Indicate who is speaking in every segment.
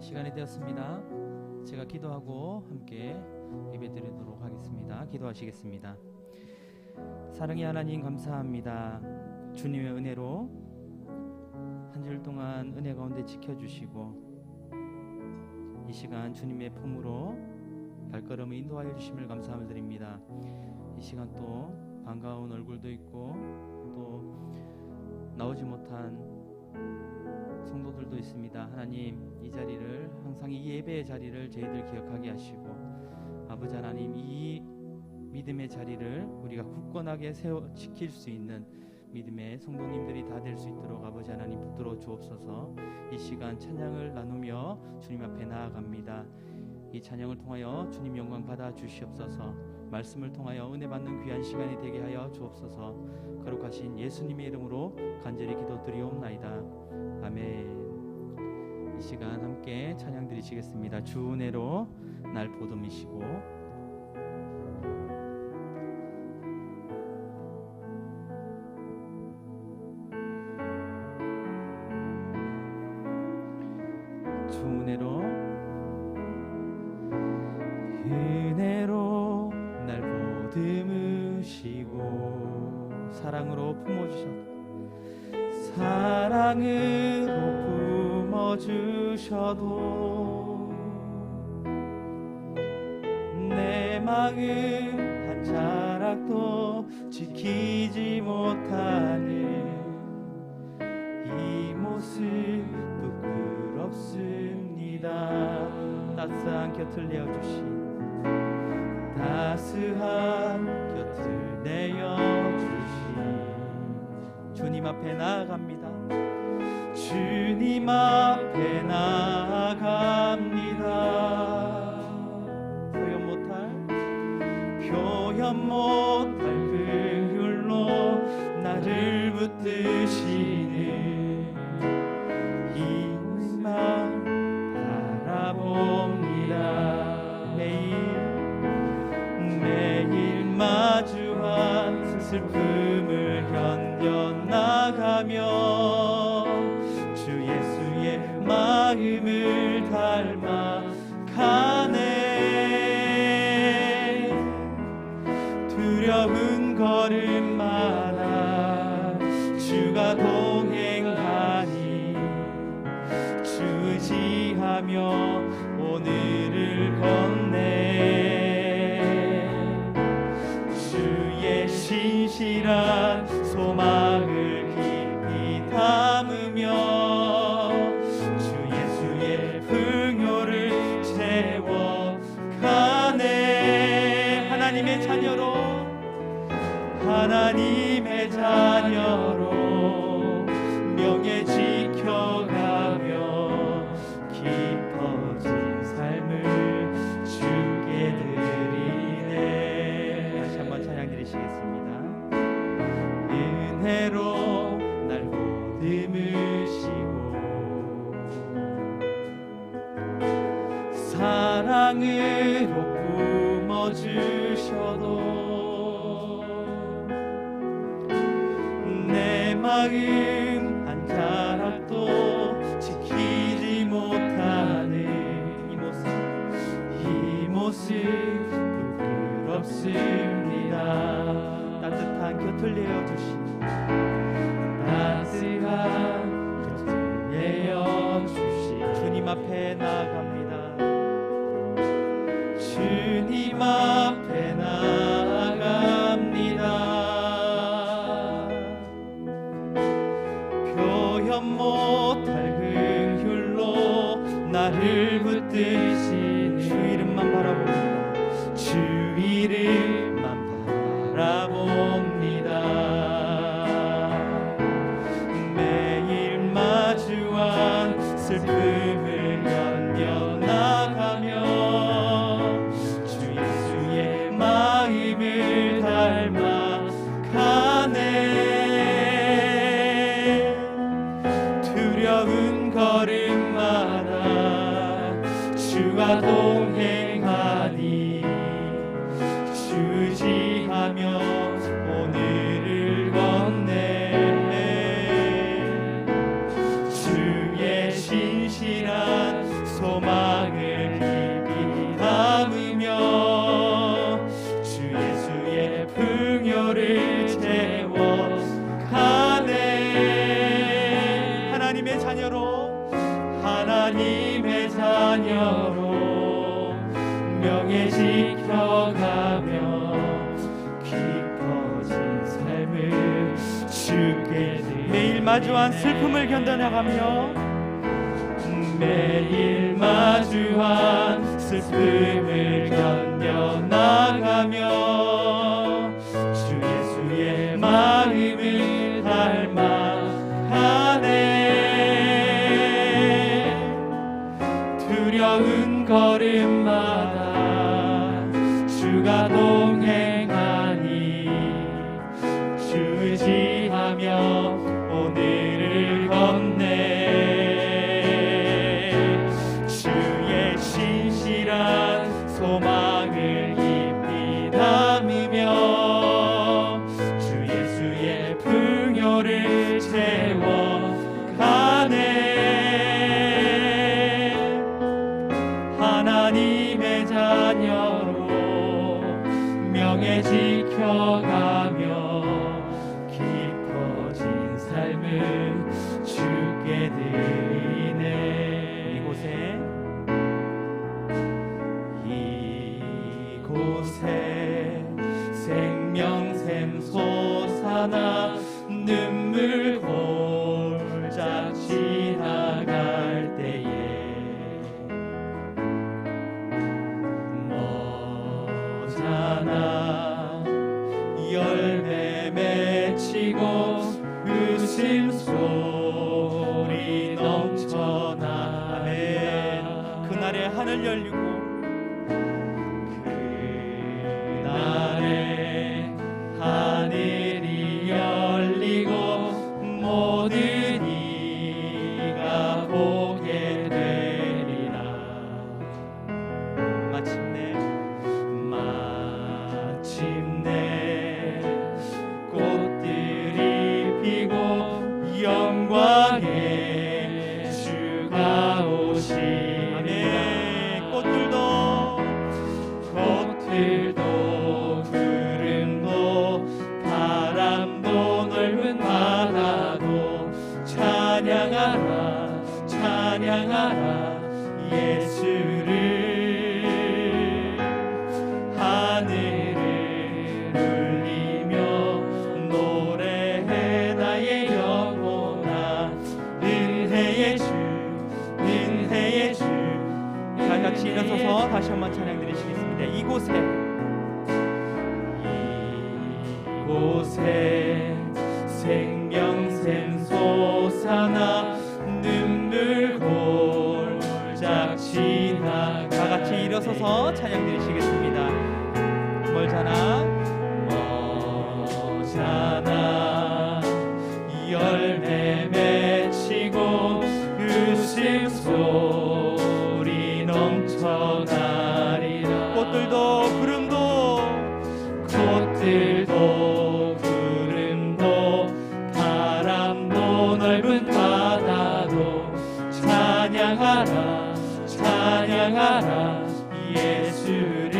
Speaker 1: 시간이 되었습니다. 제가 기도하고 함께 예배드리도록 하겠습니다. 기도하시겠습니다. 사랑의 하나님 감사합니다. 주님의 은혜로 한 주일 동안 은혜 가운데 지켜주시고 이 시간 주님의 품으로 발걸음을 인도하여 주심을 감사함을 드립니다. 이 시간 또 반가운 얼굴도 있고 또 나오지 못한 성도들도 있습니다. 하나님, 이 자리를 항상 이 예배의 자리를 저희들 기억하게 하시고 아버지 하나님, 이 믿음의 자리를 우리가 굳건하게 세워 지킬 수 있는 믿음의 성도님들이 다 될 수 있도록 아버지 하나님 붙들어 주옵소서. 이 시간 찬양을 나누며 주님 앞에 나아갑니다. 이 찬양을 통하여 주님 영광 받아 주시옵소서. 말씀을 통하여 은혜 받는 귀한 시간이 되게 하여 주옵소서. 거룩하신 예수님의 이름으로 간절히 기도드리옵나이다. 아멘. 이 시간 함께 찬양 드리시겠습니다. 주 은혜로 날 보듬으시고. 은혜로 날 보듬으시고 사랑으로 품어주셔도 내 마음 한 자락도 지키지 못하는 이 모습 부끄럽습니다. 따스한 곁을 내어주신 따스한 곁을 내어주신 주님 앞에 나아갑니다. 주님 앞에 나아갑니다. 표현 못할 그 율로 나를 붙드시는 이만 바라봅니다. 매일 마주한 슬픔을 견뎌나가며 주 예수의 마음을 닮아 가네. 두려운 걸음마다 주가 동행하니 주 의지하며 오늘을 걷네. 주의 신실한 소망을 깊이 담으며 주 예수의 풍요를 채워가네. 하나님의 자녀로 명예 지켜가며 깊어진 삶을 주께 드리네. 다시 한번 찬양 드리시겠습니다. 은혜로 날 보듬으시고 사랑으로 품어주셔도 내 마음 한 자락도 지키지 못하는 이 모습 부끄럽습니다. 따뜻한 곁을 내어주신 주님 앞에 나아갑니다. 주님 앞에 나아갑니다. 표현 못할 그 율로 나를 붙드신 주 이름만 바라봅니다. 주 이름만 바라봅니다. 매일 마주한 슬픔을 견뎌 마주한 슬픔을 견뎌나가며
Speaker 2: 매일 마주한 슬픔을 견뎌나가며 주 예수의 마음을 닮아가네. 두려운 걸음마다 주가 동행하니 주 의지하며 오늘을 걷네. 주의 신실한 소망을 깊이 담으며 주 예수의 풍요를 채워가네. 하나님의 자녀로 명예 지켜가며 깊어진 삶을 주께 드리네. 이곳에 생명샘 솟아나 눈물 골짝 지나갈 때에 머잖아 열매 맺히고 웃음소리 넘쳐나.
Speaker 1: 아멘. 그날에 하늘 열리고
Speaker 2: 그날에 하늘이 열리고 모든 이가 보게 되리라. 마침내 꽃들이 피고 영광의 주가 오시리라.
Speaker 1: 아멘. 꽃들도
Speaker 2: 구름도 바람도 넓은 바다도 찬양하라 찬양하라 예수를. 하늘을 울리며 노래해 나의 영혼아 은혜의 주 은혜의 주.
Speaker 1: 다 같이 일어서서 다시 한번 찬양 드리시겠습니다.
Speaker 2: 이곳에 생명샘 솟아나 눈물 골짝 지나가.
Speaker 1: 다 같이 일어서서 찬양 드리시겠습니다. 멀잖아
Speaker 2: 머잖아 열매 맺히고 웃음소리 넘쳐나리라.
Speaker 1: 꽃들도
Speaker 2: 구름도 바람도 넓은 바다도 찬양하라 찬양하라 예수를.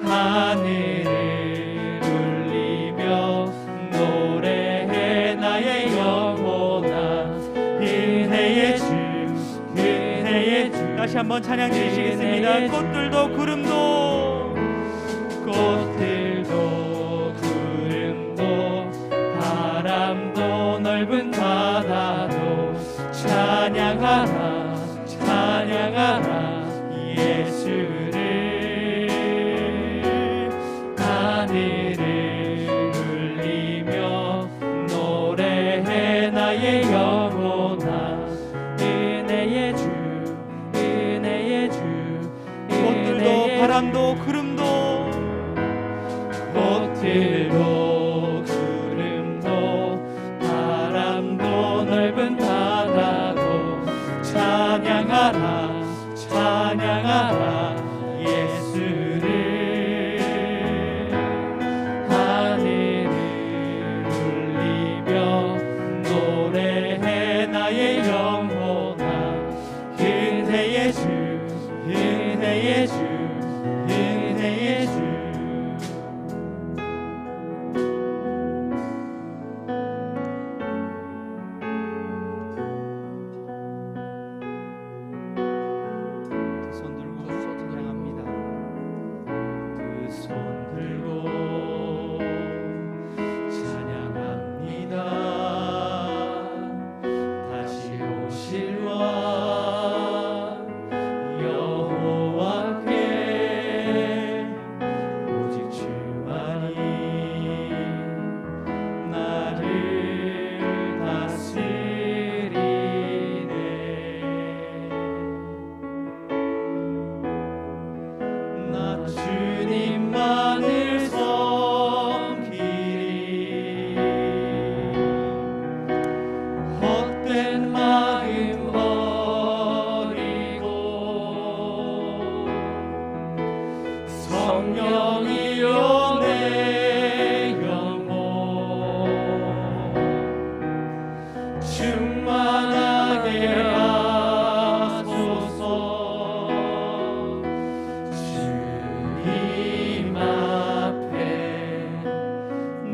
Speaker 2: 하늘을 울리며 노래해 나의 영혼아 은혜의 주 은혜의 주.
Speaker 1: 다시 한번 찬양 드리시겠습니다. 꽃들도
Speaker 2: 구름도 바람도 넓은 바다도 찬양하라 찬양하라 예수를. 하늘을 울리며 노래해 나의 영혼아 은혜의 주 은혜의 주.
Speaker 1: 꽃들도 바람도 구름도
Speaker 2: 구름도 바람도 넓은 바다도 찬양하라 찬양하라 예수를. 하늘을 울리며 노래해 나의 영혼아 은혜의 주 은혜의 주 은혜의 주님만을 섬기리. 헛된 마음 버리고 성령이여 내 영혼 충만하게 하소서. 주님 앞에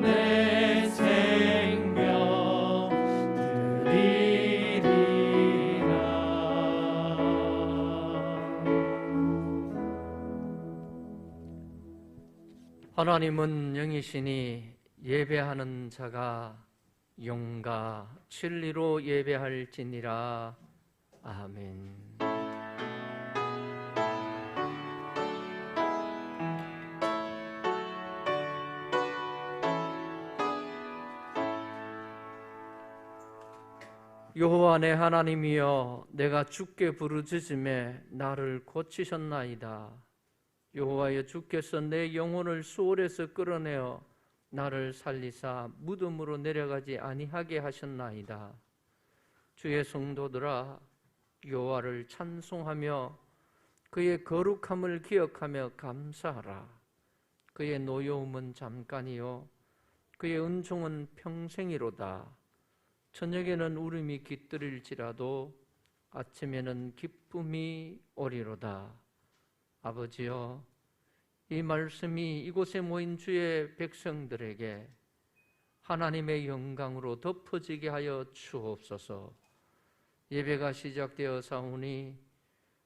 Speaker 2: 내 생명 드리리라.
Speaker 3: 하나님은 영이시니 예배하는 자가 용과 진리로 예배할지니라. 아멘. 여호와 내 하나님이여, 내가 주께 부르짖음에 나를 고치셨나이다. 여호와여, 주께서 내 영혼을 수월에서 끌어내어 나를 살리사 무덤으로 내려가지 아니하게 하셨나이다. 주의 성도들아, 여호와를 찬송하며 그의 거룩함을 기억하며 감사하라. 그의 노여움은 잠깐이요 그의 은총은 평생이로다. 저녁에는 울음이 깃들일지라도 아침에는 기쁨이 오리로다. 아버지여, 이 말씀이 이곳에 모인 주의 백성들에게 하나님의 영광으로 덮어지게 하여 주옵소서. 예배가 시작되어 사오니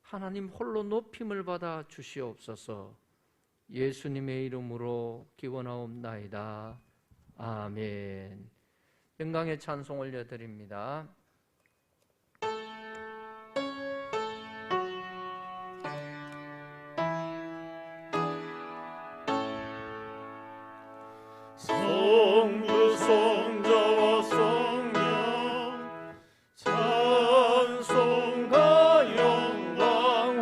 Speaker 3: 하나님 홀로 높임을 받아 주시옵소서. 예수님의 이름으로 기원하옵나이다. 아멘. 영광의 찬송 올려드립니다.
Speaker 2: 성부 성자와 성령 찬송과 영광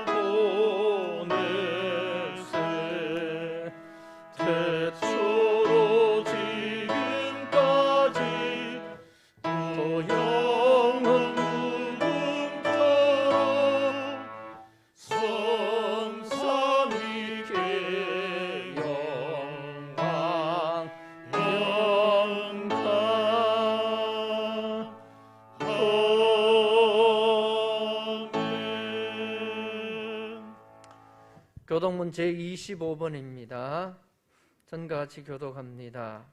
Speaker 2: 올려보내세. 태초로 지금까지 또 영원 무궁토록 성삼위께 영광 아멘.
Speaker 3: 교독문 제25번입니다. 전과 같이 교독합니다.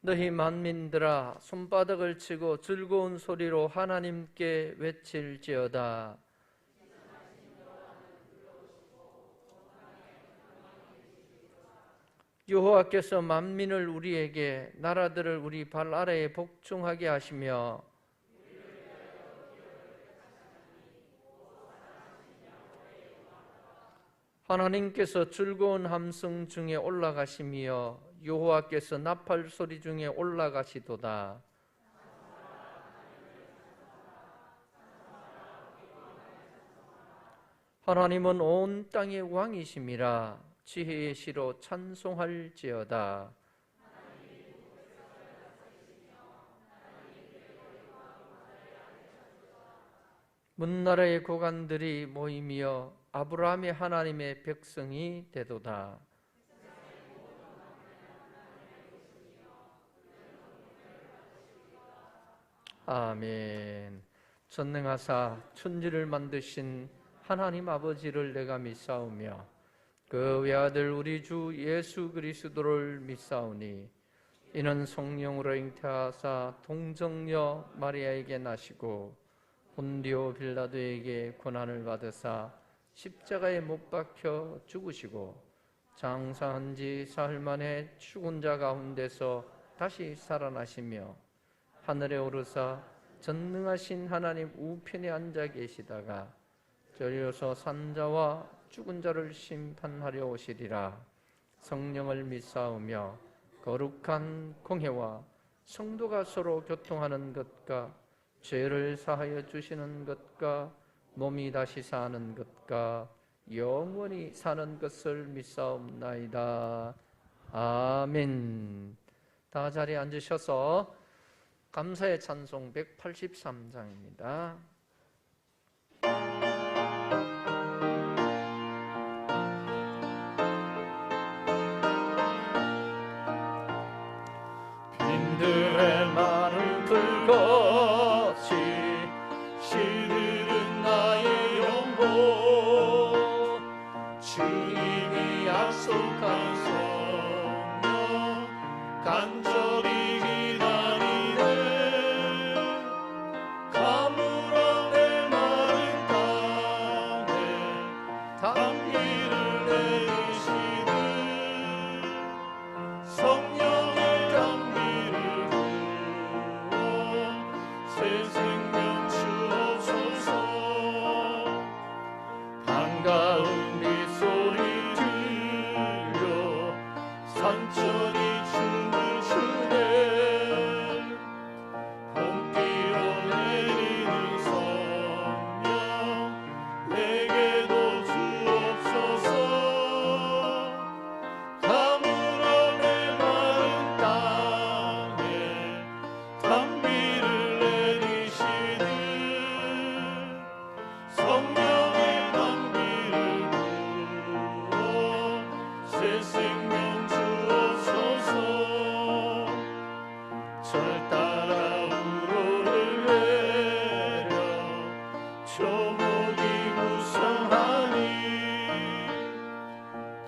Speaker 3: 너희 만민들아, 손바닥을 치고 즐거운 소리로 하나님께 외칠지어다. 여호와께서 만민을 우리에게, 나라들을 우리 발 아래에 복종하게 하시며 하나님께서 즐거운 함성 중에 올라가시며 여호와께서 나팔 소리 중에 올라가시도다. 하나님은 온 땅의 왕이심이라. 지혜의 시로 찬송할지어다. 문나라의 고관들이 모이며 아브라함의 하나님의 백성이 되도다. 아멘. 전능하사 천지를 만드신 하나님 아버지를 내가 믿사오며 그 외아들 우리 주 예수 그리스도를 믿사오니 이는 성령으로 잉태하사 동정녀 마리아에게 나시고 본디오 빌라도에게 고난을 받으사 십자가에 못 박혀 죽으시고 장사한 지 사흘 만에 죽은 자 가운데서 다시 살아나시며 하늘에 오르사 전능하신 하나님 우편에 앉아 계시다가 저리로서 산자와 죽은 자를 심판하려 오시리라. 성령을 믿사오며 거룩한 공회와 성도가 서로 교통하는 것과 죄를 사하여 주시는 것과 몸이 다시 사는 것과 영원히 사는 것을 믿사옵나이다. 아멘. 다 자리에 앉으셔서 감사의 찬송 183장입니다.
Speaker 2: 빈들의 말을 불같이 시들은 나의 영혼 주님이 약속한 성령 간절히 기다리네 가물어 내 마른 땅에 단비를 내리시는 성령의 단비를 부어 새 생명 주옵소서 반가운 빗소리 들려 산천이 춤을 추네 봄비로 내리는 성령 내게도 주옵소서 가물어 내 마른 땅에 단비를 내리시는 성령의 단비를 부어 새 생명 주옵소서 절 따라 우로를 내려 초목이 무성하니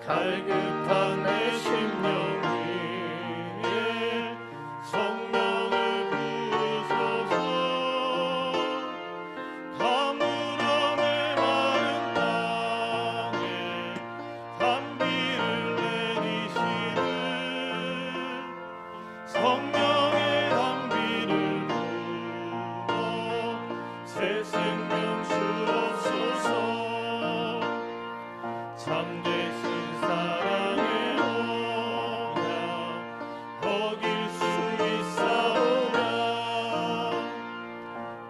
Speaker 2: 갈급한 내 심령 위에 성령을 부으소서 가물어 내 마른 땅에 단비를 내리시는 성령의 단비를 부어 새 생명 주옵소서 참되신 사랑의 언약 어길 수 있사오냐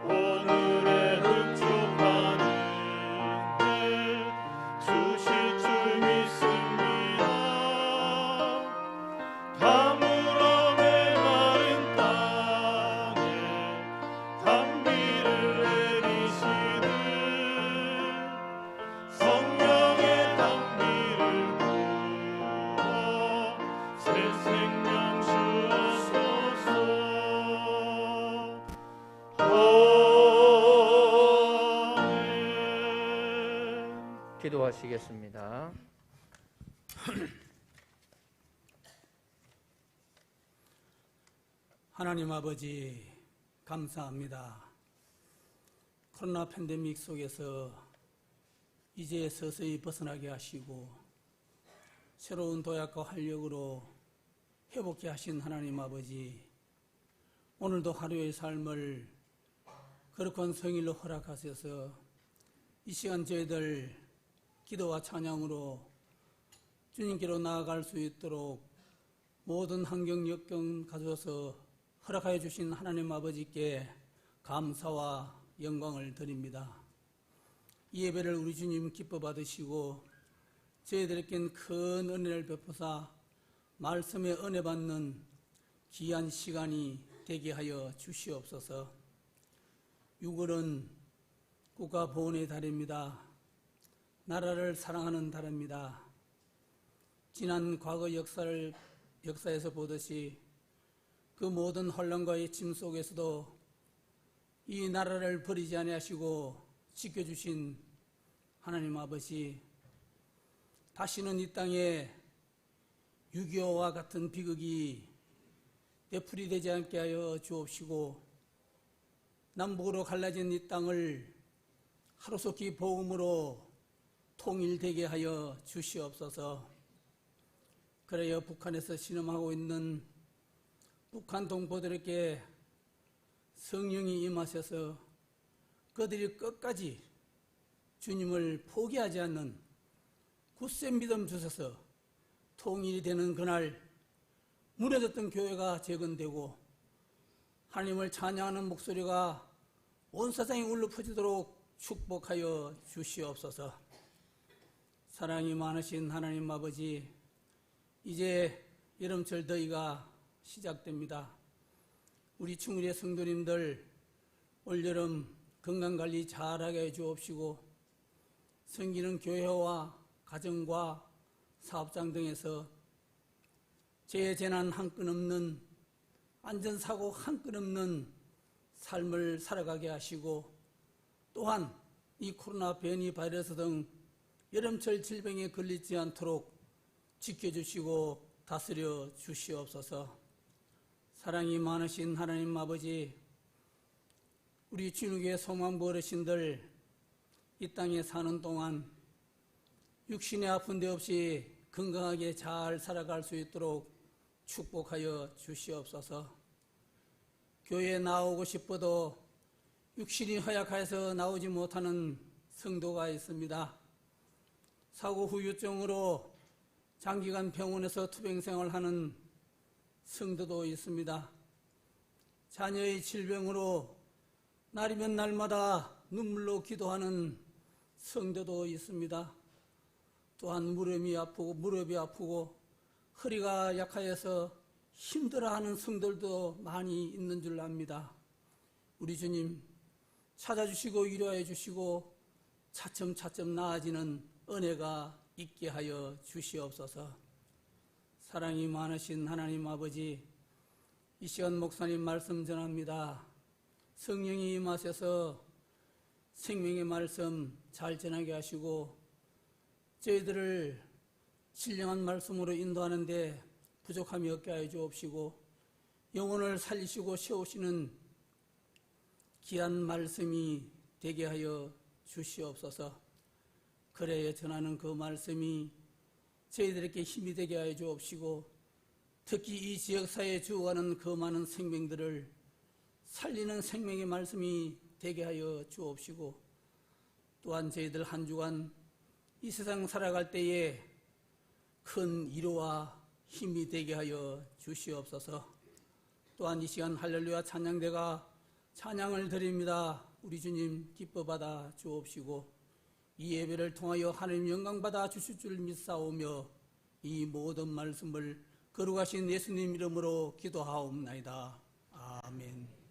Speaker 2: 오늘의 흡족한 은혜 주실 줄 믿습니다 가물어 내 마른 땅에 단비를 내리시는 성령의 단비를 부어 새 생명 주옵소서 아멘.
Speaker 3: 기도하시겠습니다.
Speaker 4: 하나님 아버지 감사합니다. 코로나 팬데믹 속에서 이제 서서히 벗어나게 하시고 새로운 도약과 활력으로 회복케 하신 하나님 아버지, 오늘도 하루의 삶을 거룩한 성일로 허락하셔서 이 시간 저희들 기도와 찬양으로 주님께로 나아갈 수 있도록 모든 환경 여건 가져서 허락하여 주신 하나님 아버지께 감사와 영광을 드립니다. 이 예배를 우리 주님 기뻐 받으시고 저희들에겐 큰 은혜를 베푸사 말씀에 은혜 받는 귀한 시간이 되게 하여 주시옵소서. 6월은 국가보훈의 달입니다. 나라를 사랑하는 달입니다. 지난 과거 역사에서 보듯이 그 모든 혼란과의 짐 속에서도 이 나라를 버리지 아니하시고 지켜주신 하나님 아버지, 다시는 이 땅에 6.25와 같은 비극이 되풀이되지 않게 하여 주옵시고 남북으로 갈라진 이 땅을 하루속히 복음으로 통일되게 하여 주시옵소서. 그래야 북한에서 신음하고 있는 북한 동포들에게 성령이 임하셔서 그들이 끝까지 주님을 포기하지 않는 굳센 믿음 주셔서 통일이 되는 그날 무너졌던 교회가 재건되고 하나님을 찬양하는 목소리가 온 세상에 울려 퍼지도록 축복하여 주시옵소서. 사랑이 많으신 하나님 아버지, 이제 여름철 더위가 시작됩니다. 우리 충일의 성도님들 올여름 건강관리 잘하게 해 주옵시고, 섬기는 교회와 가정과 사업장 등에서 재난 한 건 없는, 안전사고 한 건 없는 삶을 살아가게 하시고, 또한 이 코로나 변이 바이러스 등 여름철 질병에 걸리지 않도록 지켜주시고 다스려 주시옵소서. 사랑이 많으신 하나님 아버지, 우리 진욱의 소망부 어르신들 이 땅에 사는 동안 육신의 아픈 데 없이 건강하게 잘 살아갈 수 있도록 축복하여 주시옵소서. 교회에 나오고 싶어도 육신이 허약해서 나오지 못하는 성도가 있습니다. 사고 후유증으로 장기간 병원에서 투병생활하는 성도도 있습니다. 자녀의 질병으로 날이면 날마다 눈물로 기도하는 성도도 있습니다. 또한 무릎이 아프고 허리가 약하여서 힘들어하는 성도들도 많이 있는 줄 압니다. 우리 주님 찾아주시고 위로해 주시고 차츰차츰 나아지는 은혜가 있게 하여 주시옵소서. 사랑이 많으신 하나님 아버지, 이 시간 목사님 말씀 전합니다. 성령이 임하셔서 생명의 말씀 잘 전하게 하시고 저희들을 신령한 말씀으로 인도하는데 부족함이 없게 하여 주옵시고, 영혼을 살리시고 세우시는 귀한 말씀이 되게 하여 주시옵소서. 그래야 전하는 그 말씀이 저희들에게 힘이 되게 하여 주옵시고, 특히 이 지역사회에 죽어가는 그 많은 생명들을 살리는 생명의 말씀이 되게 하여 주옵시고, 또한 저희들 한 주간 이 세상 살아갈 때에 큰 위로와 힘이 되게 하여 주시옵소서. 또한 이 시간 할렐루야 찬양대가 찬양을 드립니다. 우리 주님 기뻐 받아 주옵시고, 이 예배를 통하여 하나님 영광 받아 주실 줄 믿사오며 이 모든 말씀을 거룩하신 예수님 이름으로 기도하옵나이다. 아멘.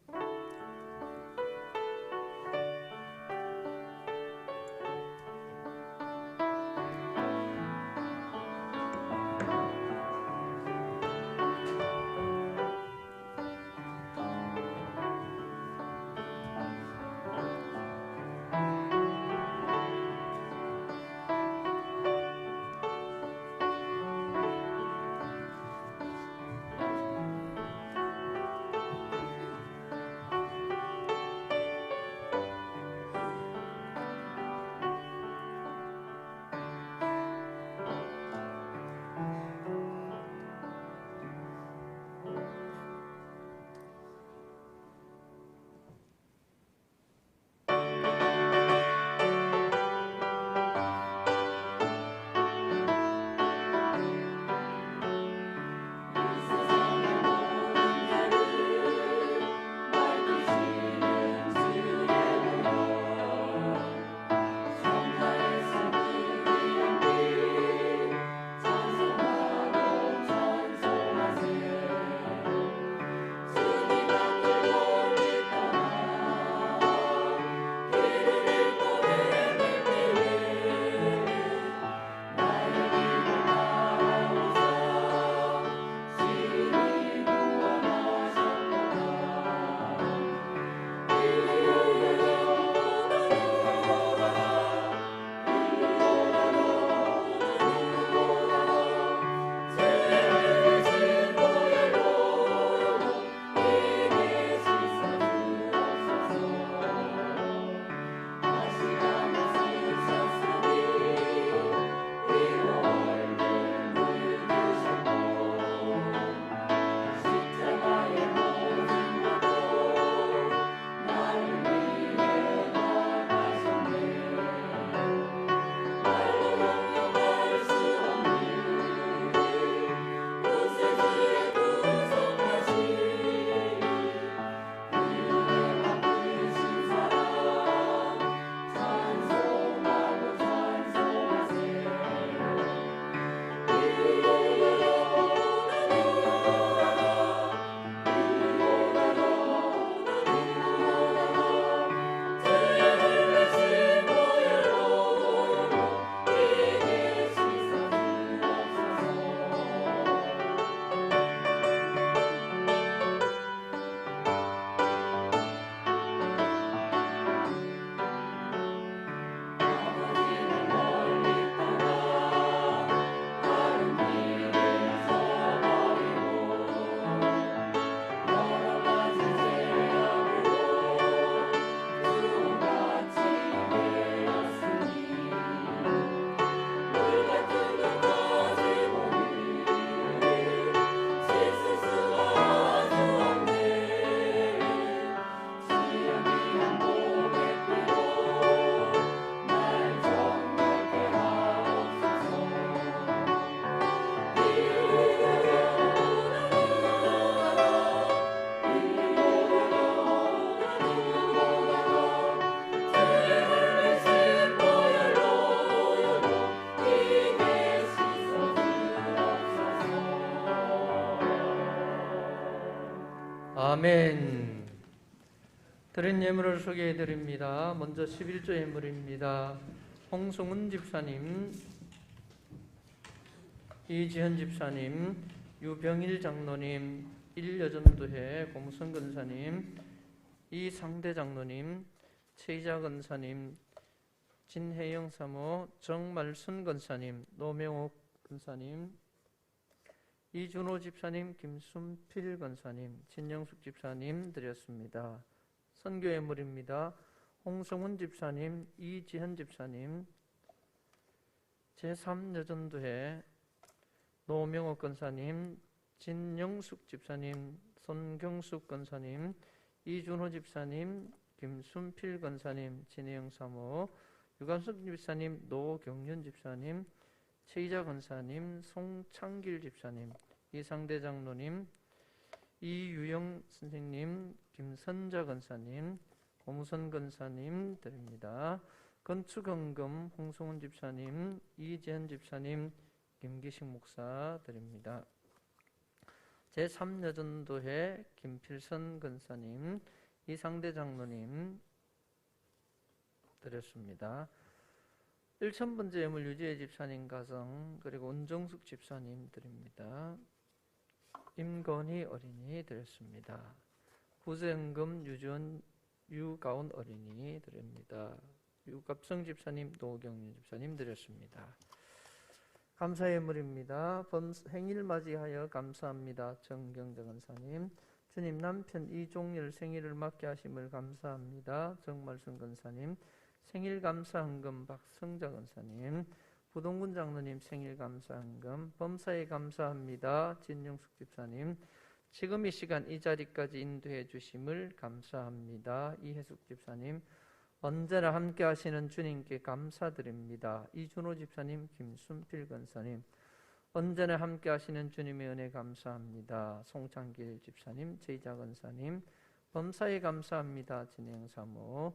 Speaker 3: 아멘. 드린 예물을 소개해 드립니다. 먼저 11조 예물입니다. 홍성훈 집사님, 이지현 집사님, 유병일 장로님, 일여전도회 고무선 권사님, 이상대 장로님, 최희자 권사님, 진혜영 사모, 정말순 권사님, 노명옥 권사님, 이준호 집사님, 김순필 권사님, 진영숙 집사님 드렸습니다. 선교 예물입니다. 홍성훈 집사님, 이지현 집사님, 제3여전도회 노명옥 권사님, 진영숙 집사님, 손경숙 권사님, 이준호 집사님, 김순필 권사님, 진혜영 사모, 유관숙 집사님, 노경윤 집사님, 최희자 권사님, 송창길 집사님, 이상대 장로님, 이유영 선생님, 김선자 권사님, 고무선 권사님 드립니다. 건축헌금 홍성훈 집사님, 이재현 집사님, 김기식 목사 드립니다. 제3여전도회 김필선 권사님, 이상대 장로님 드렸습니다. 1000번째 예물 유지혜 집사님 가정, 그리고 은정숙 집사님 드립니다. 임건희 어린이 드렸습니다. 구제헌금 유가온 어린이 드립니다. 유갑성 집사님, 노경윤 집사님 드렸습니다. 감사 예물입니다. 생일 맞이하여 감사합니다. 정경재 권사님, 주님 남편 이종열 생일을 맞게 하심을 감사합니다. 정말순 권사님, 생일 감사헌금 박성자 권사님, 부동군 장로님 생일 감사헌금, 범사에 감사합니다. 진영숙 집사님, 지금 이 시간 이 자리까지 인도해 주심을 감사합니다. 이혜숙 집사님, 언제나 함께 하시는 주님께 감사드립니다. 이준호 집사님, 김순필 권사님, 언제나 함께 하시는 주님의 은혜 감사합니다. 송창길 집사님, 제이자 권사님, 범사에 감사합니다. 진행 사모,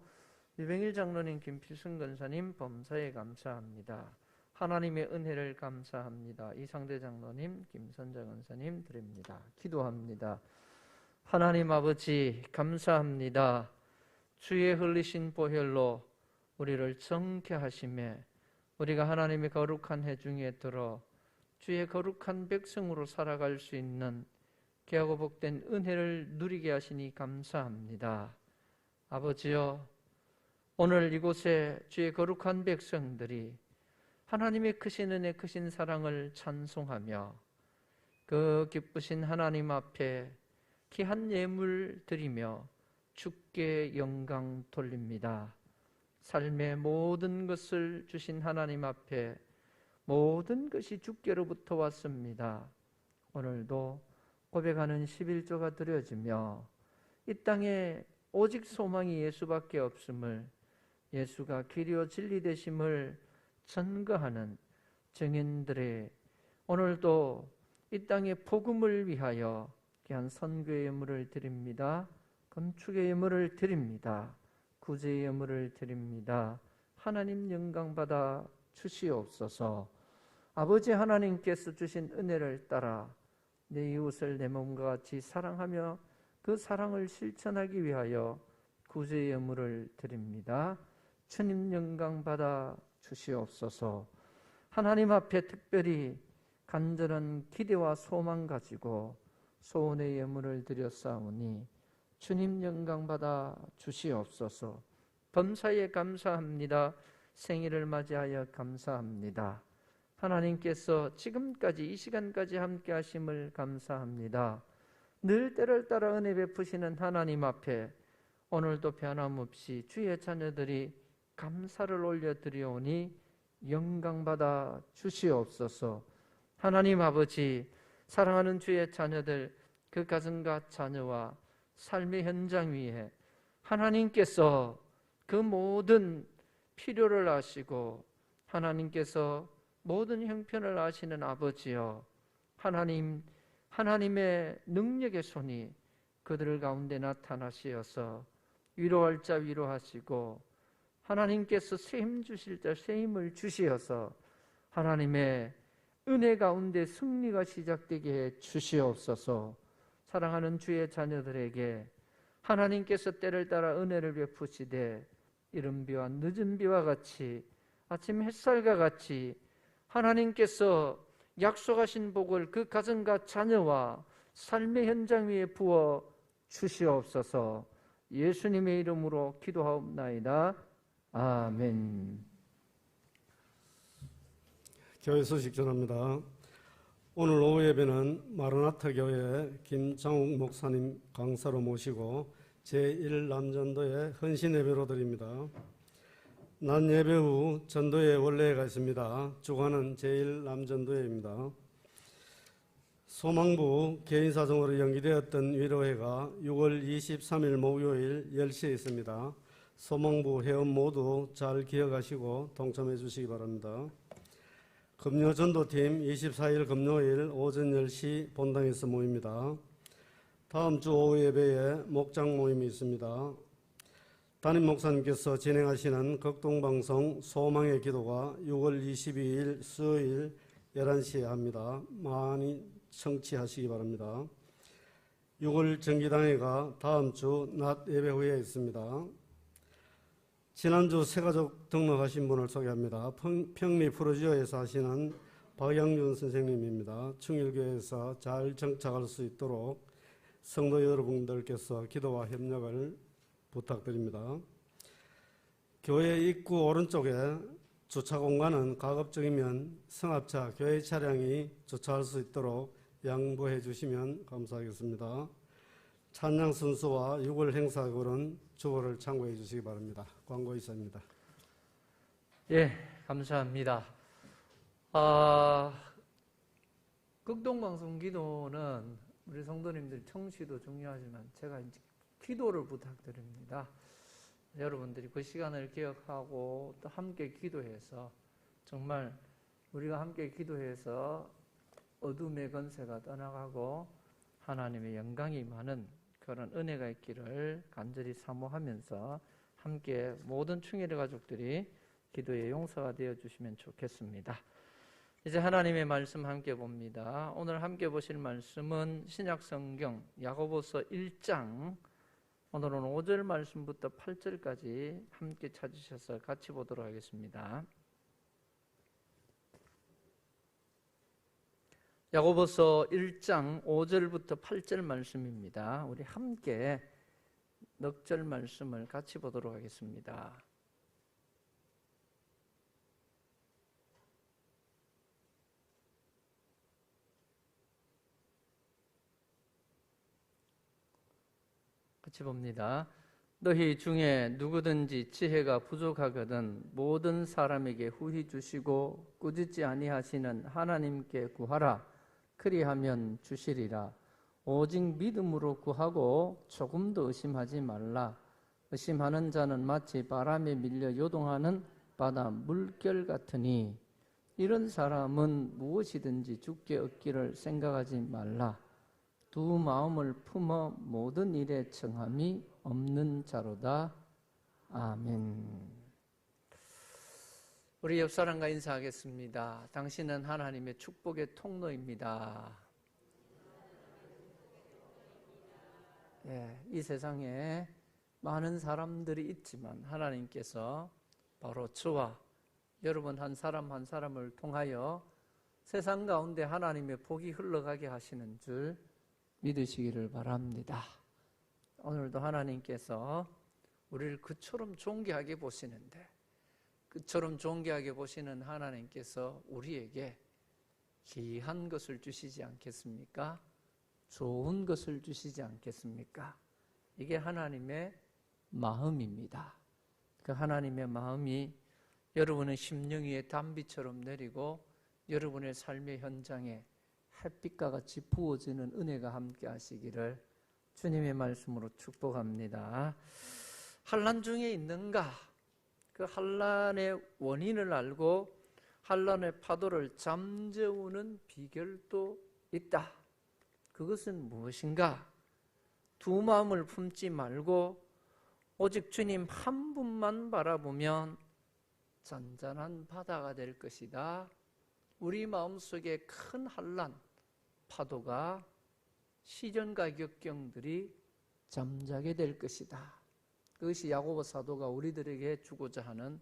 Speaker 3: 유병일 장로님, 김필승 권사님, 범사에 감사합니다. 하나님의 은혜를 감사합니다. 이상대 장로님, 김선자 권사님 드립니다. 기도합니다. 하나님 아버지 감사합니다. 주의 흘리신 보혈로 우리를 정케 하심에 우리가 하나님의 거룩한 해 중에 들어 주의 거룩한 백성으로 살아갈 수 있는 귀하고 복된 은혜를 누리게 하시니 감사합니다. 아버지여, 오늘 이곳에 주의 거룩한 백성들이 하나님의 크신 은혜, 크신 사랑을 찬송하며 그 기쁘신 하나님 앞에 귀한 예물 드리며 주께 영광 돌립니다. 삶의 모든 것을 주신 하나님 앞에 모든 것이 주께로부터 왔습니다. 오늘도 고백하는 11조가 드려지며 이 땅에 오직 소망이 예수밖에 없음을, 예수가 길이요 진리 되심을 전거하는 증인들의 오늘도 이 땅의 복음을 위하여 귀한 선교의 예물을 드립니다. 건축의 예물을 드립니다. 구제의 예물을 드립니다. 하나님 영광 받아 주시옵소서. 아버지 하나님께서 주신 은혜를 따라 내 이웃을 내 몸과 같이 사랑하며 그 사랑을 실천하기 위하여 구제의 예물을 드립니다. 주님 영광 받아 주시옵소서. 하나님 앞에 특별히 간절한 기대와 소망 가지고 소원의 예물을 드렸사오니 주님 영광 받아 주시옵소서. 범사에 감사합니다. 생일을 맞이하여 감사합니다. 하나님께서 지금까지 이 시간까지 함께 하심을 감사합니다. 늘 때를 따라 은혜 베푸시는 하나님 앞에 오늘도 변함없이 주의 자녀들이 감사를 올려드리오니 영광받아 주시옵소서. 하나님 아버지, 사랑하는 주의 자녀들, 그 가정과 자녀와 삶의 현장 위에 하나님께서 그 모든 필요를 아시고 하나님께서 모든 형편을 아시는 아버지여, 하나님의 능력의 손이 그들 가운데 나타나시어서 위로할 자 위로하시고 하나님께서 새 힘 주실 자 새 힘을 주시어서 하나님의 은혜 가운데 승리가 시작되게 해 주시옵소서. 사랑하는 주의 자녀들에게 하나님께서 때를 따라 은혜를 베푸시되 이른 비와 늦은 비와 같이 아침 햇살과 같이 하나님께서 약속하신 복을 그 가정과 자녀와 삶의 현장 위에 부어 주시옵소서. 예수님의 이름으로 기도하옵나이다. 아멘.
Speaker 5: 교회 소식 전합니다. 오늘 오후 예배는 마르나타 교회 김장욱 목사님 강사로 모시고 제1남전도회 헌신 예배로 드립니다. 낮 예배 후 전도회 원례가 있습니다. 주관은 제1남전도회입니다. 소망부 개인사정으로 연기되었던 위로회가 6월 23일 목요일 10시에 있습니다. 소망부 회원 모두 잘 기억하시고 동참해 주시기 바랍니다. 금요 전도팀 24일 금요일 오전 10시 본당에서 모입니다. 다음 주 오후 예배에 목장 모임이 있습니다. 담임 목사님께서 진행하시는 극동방송 소망의 기도가 6월 22일 수요일 11시에 합니다. 많이 청취하시기 바랍니다. 6월 정기당회가 다음 주 낮 예배 후에 있습니다. 지난주 새가족 등록하신 분을 소개합니다. 평리 프로지오에서 하시는 박양준 선생님입니다. 충일교회에서 잘 정착할 수 있도록 성도 여러분들께서 기도와 협력을 부탁드립니다. 교회 입구 오른쪽에 주차 공간은 가급적이면 승합차, 교회 차량이 주차할 수 있도록 양보해 주시면 감사하겠습니다. 찬양 순서와 6월 행사글은 주보를 참고해 주시기 바랍니다. 광고 있습니다.
Speaker 3: 예, 감사합니다. 극동방송 기도는 우리 성도님들 청취도 중요하지만 제가 이제 기도를 부탁드립니다. 여러분들이 그 시간을 기억하고 또 함께 기도해서 정말 우리가 함께 기도해서 어둠의 권세가 떠나가고 하나님의 영광이 많은 그런 은혜가 있기를 간절히 사모하면서 함께 모든 충일의 가족들이 기도의 용사가 되어주시면 좋겠습니다. 이제 하나님의 말씀 함께 봅니다. 오늘 함께 보실 말씀은 신약성경 야고보서 1장 오늘은 5절 말씀부터 8절까지 함께 찾으셔서 같이 보도록 하겠습니다. 야고보서 1장 5절부터 8절 말씀입니다. 우리 함께 넉 절 말씀을 같이 보도록 하겠습니다. 같이 봅니다. 너희 중에 누구든지 지혜가 부족하거든 모든 사람에게 후히 주시고 꾸짖지 아니하시는 하나님께 구하라. 그리하면 주시리라. 오직 믿음으로 구하고 조금도 의심하지 말라. 의심하는 자는 마치 바람에 밀려 요동하는 바다 물결 같으니 이런 사람은 무엇이든지 주께 얻기를 생각하지 말라. 두 마음을 품어 모든 일에 청함이 없는 자로다. 아멘. 우리 옆 사람과 인사하겠습니다. 당신은 하나님의 축복의 통로입니다. 예, 이 세상에 많은 사람들이 있지만 하나님께서 바로 저와 여러분 한 사람 한 사람을 통하여 세상 가운데 하나님의 복이 흘러가게 하시는 줄 믿으시기를 바랍니다. 오늘도 하나님께서 우리를 그처럼 존귀하게 보시는데 그처럼 존귀하게 보시는 하나님께서 우리에게 귀한 것을 주시지 않겠습니까? 좋은 것을 주시지 않겠습니까? 이게 하나님의 마음입니다. 그 하나님의 마음이 여러분의 심령 위에 단비처럼 내리고 여러분의 삶의 현장에 햇빛과 같이 부어지는 은혜가 함께 하시기를 주님의 말씀으로 축복합니다. 환난 중에 있는가? 그 환난의 원인을 알고 환난의 파도를 잠재우는 비결도 있다. 그것은 무엇인가? 두 마음을 품지 말고 오직 주님 한 분만 바라보면 잔잔한 바다가 될 것이다. 우리 마음속에 큰 환난, 파도가 시련과 역경들이 잠자게 될 것이다. 그것이 야고보 사도가 우리들에게 주고자 하는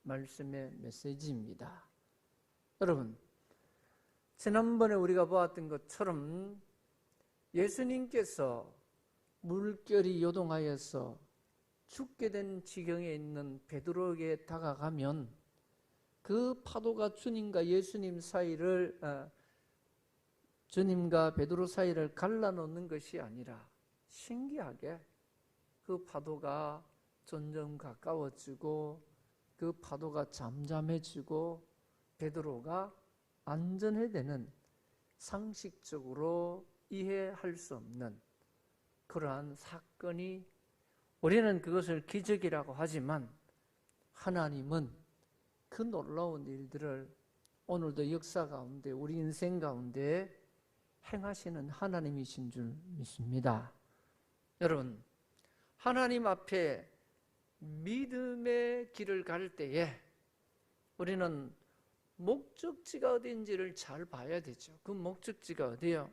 Speaker 3: 말씀의 메시지입니다. 여러분, 지난번에 우리가 보았던 것처럼 예수님께서 물결이 요동하여서 죽게 된 지경에 있는 베드로에게 다가가면 그 파도가 주님과 베드로 사이를 갈라놓는 것이 아니라 신기하게 그 파도가 점점 가까워지고 그 파도가 잠잠해지고 베드로가 안전해되는, 상식적으로 이해할 수 없는 그러한 사건이, 우리는 그것을 기적이라고 하지만 하나님은 그 놀라운 일들을 오늘도 역사 가운데, 우리 인생 가운데 행하시는 하나님이신 줄 믿습니다. 여러분, 하나님 앞에 믿음의 길을 갈 때에 우리는 목적지가 어딘지를 잘 봐야 되죠. 그 목적지가 어디요?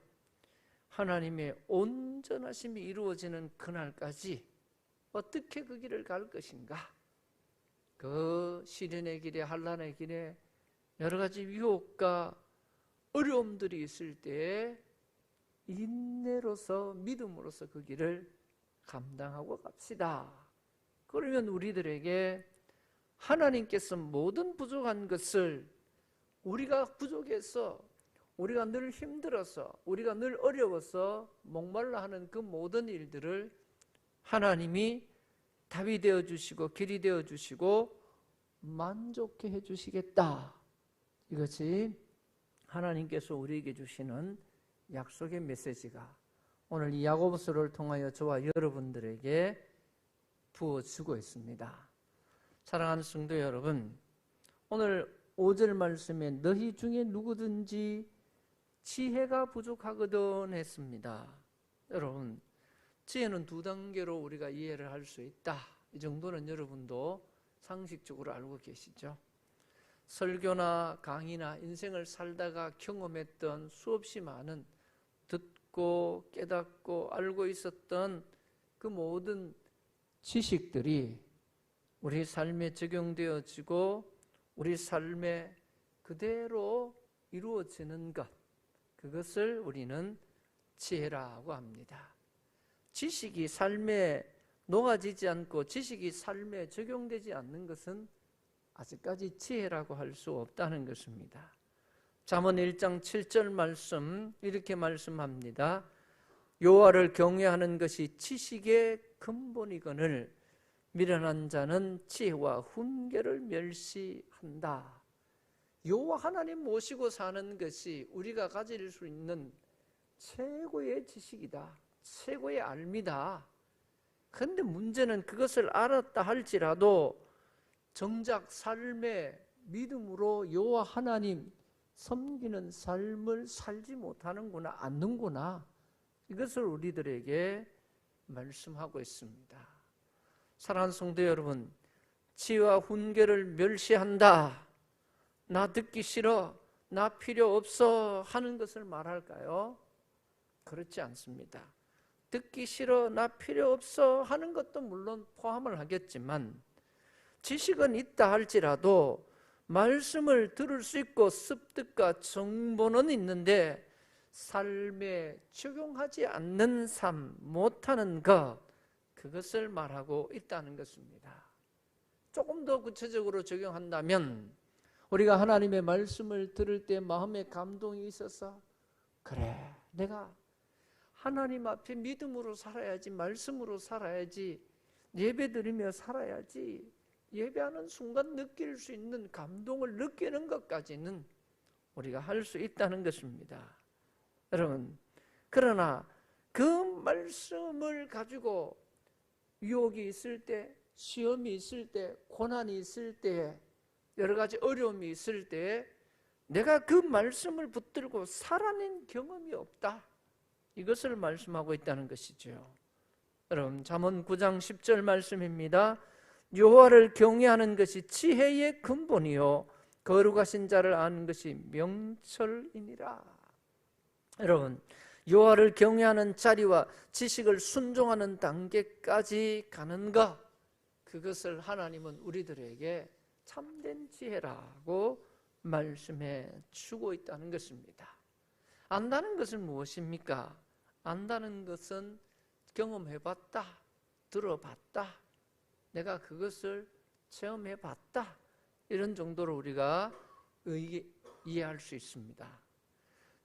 Speaker 3: 하나님의 온전하심이 이루어지는 그날까지 어떻게 그 길을 갈 것인가? 그 시련의 길에, 환난의 길에 여러 가지 유혹과 어려움들이 있을 때에 인내로서, 믿음으로서 그 길을 감당하고 갑시다. 그러면 우리들에게 하나님께서 모든 부족한 것을, 우리가 부족해서, 우리가 늘 힘들어서, 우리가 늘 어려워서 목말라 하는 그 모든 일들을 하나님이 답이 되어주시고 길이 되어주시고 만족해 해주시겠다. 이것이 하나님께서 우리에게 주시는 약속의 메시지가 오늘 이 야고보서를 통하여 저와 여러분들에게 부어주고 있습니다. 사랑하는 성도 여러분, 오늘 5절 말씀에 너희 중에 누구든지 지혜가 부족하거든 했습니다. 여러분, 지혜는 두 단계로 우리가 이해를 할 수 있다. 이 정도는 여러분도 상식적으로 알고 계시죠? 설교나 강의나 인생을 살다가 경험했던 수없이 많은, 듣고 깨닫고 알고 있었던 그 모든 지식들이 우리 삶에 적용되어지고 우리 삶에 그대로 이루어지는 것, 그것을 우리는 지혜라고 합니다. 지식이 삶에 녹아지지 않고 지식이 삶에 적용되지 않는 것은 아직까지 지혜라고 할 수 없다는 것입니다. 잠언 1장 7절 말씀 이렇게 말씀합니다. 여호와를 경외하는 것이 지식의 근본이거늘 미련한 자는 지혜와 훈계를 멸시한다. 여호와 하나님 모시고 사는 것이 우리가 가질 수 있는 최고의 지식이다. 최고의 알미다. 그런데 문제는 그것을 알았다 할지라도 정작 삶의 믿음으로 여호와 하나님 섬기는 삶을 살지 못하는구나, 않는구나. 이것을 우리들에게 말씀하고 있습니다. 사랑하는 성도 여러분, 지혜와 훈계를 멸시한다, 나 듣기 싫어, 나 필요 없어 하는 것을 말할까요? 그렇지 않습니다. 듣기 싫어, 나 필요 없어 하는 것도 물론 포함을 하겠지만 지식은 있다 할지라도 말씀을 들을 수 있고 습득과 정보는 있는데 삶에 적용하지 않는 삶, 못하는 것, 그것을 말하고 있다는 것입니다. 조금 더 구체적으로 적용한다면 우리가 하나님의 말씀을 들을 때 마음에 감동이 있어서 그래, 내가 하나님 앞에 믿음으로 살아야지, 말씀으로 살아야지, 예배드리며 살아야지, 예배하는 순간 느낄 수 있는 감동을 느끼는 것까지는 우리가 할 수 있다는 것입니다. 여러분, 그러나 그 말씀을 가지고 유혹이 있을 때, 시험이 있을 때, 고난이 있을 때, 여러 가지 어려움이 있을 때 내가 그 말씀을 붙들고 살아낸 경험이 없다. 이것을 말씀하고 있다는 것이죠. 여러분, 잠언 9장 10절 말씀입니다. 여호와를 경외하는 것이 지혜의 근본이요 거룩하신 자를 아는 것이 명철이니라. 여러분, 여호와를 경외하는 자리와 지식을 순종하는 단계까지 가는가? 그것을 하나님은 우리들에게 참된 지혜라고 말씀해 주고 있다는 것입니다. 안다는 것은 무엇입니까? 안다는 것은 경험해봤다, 들어봤다, 내가 그것을 체험해봤다, 이런 정도로 우리가 이해할 수 있습니다.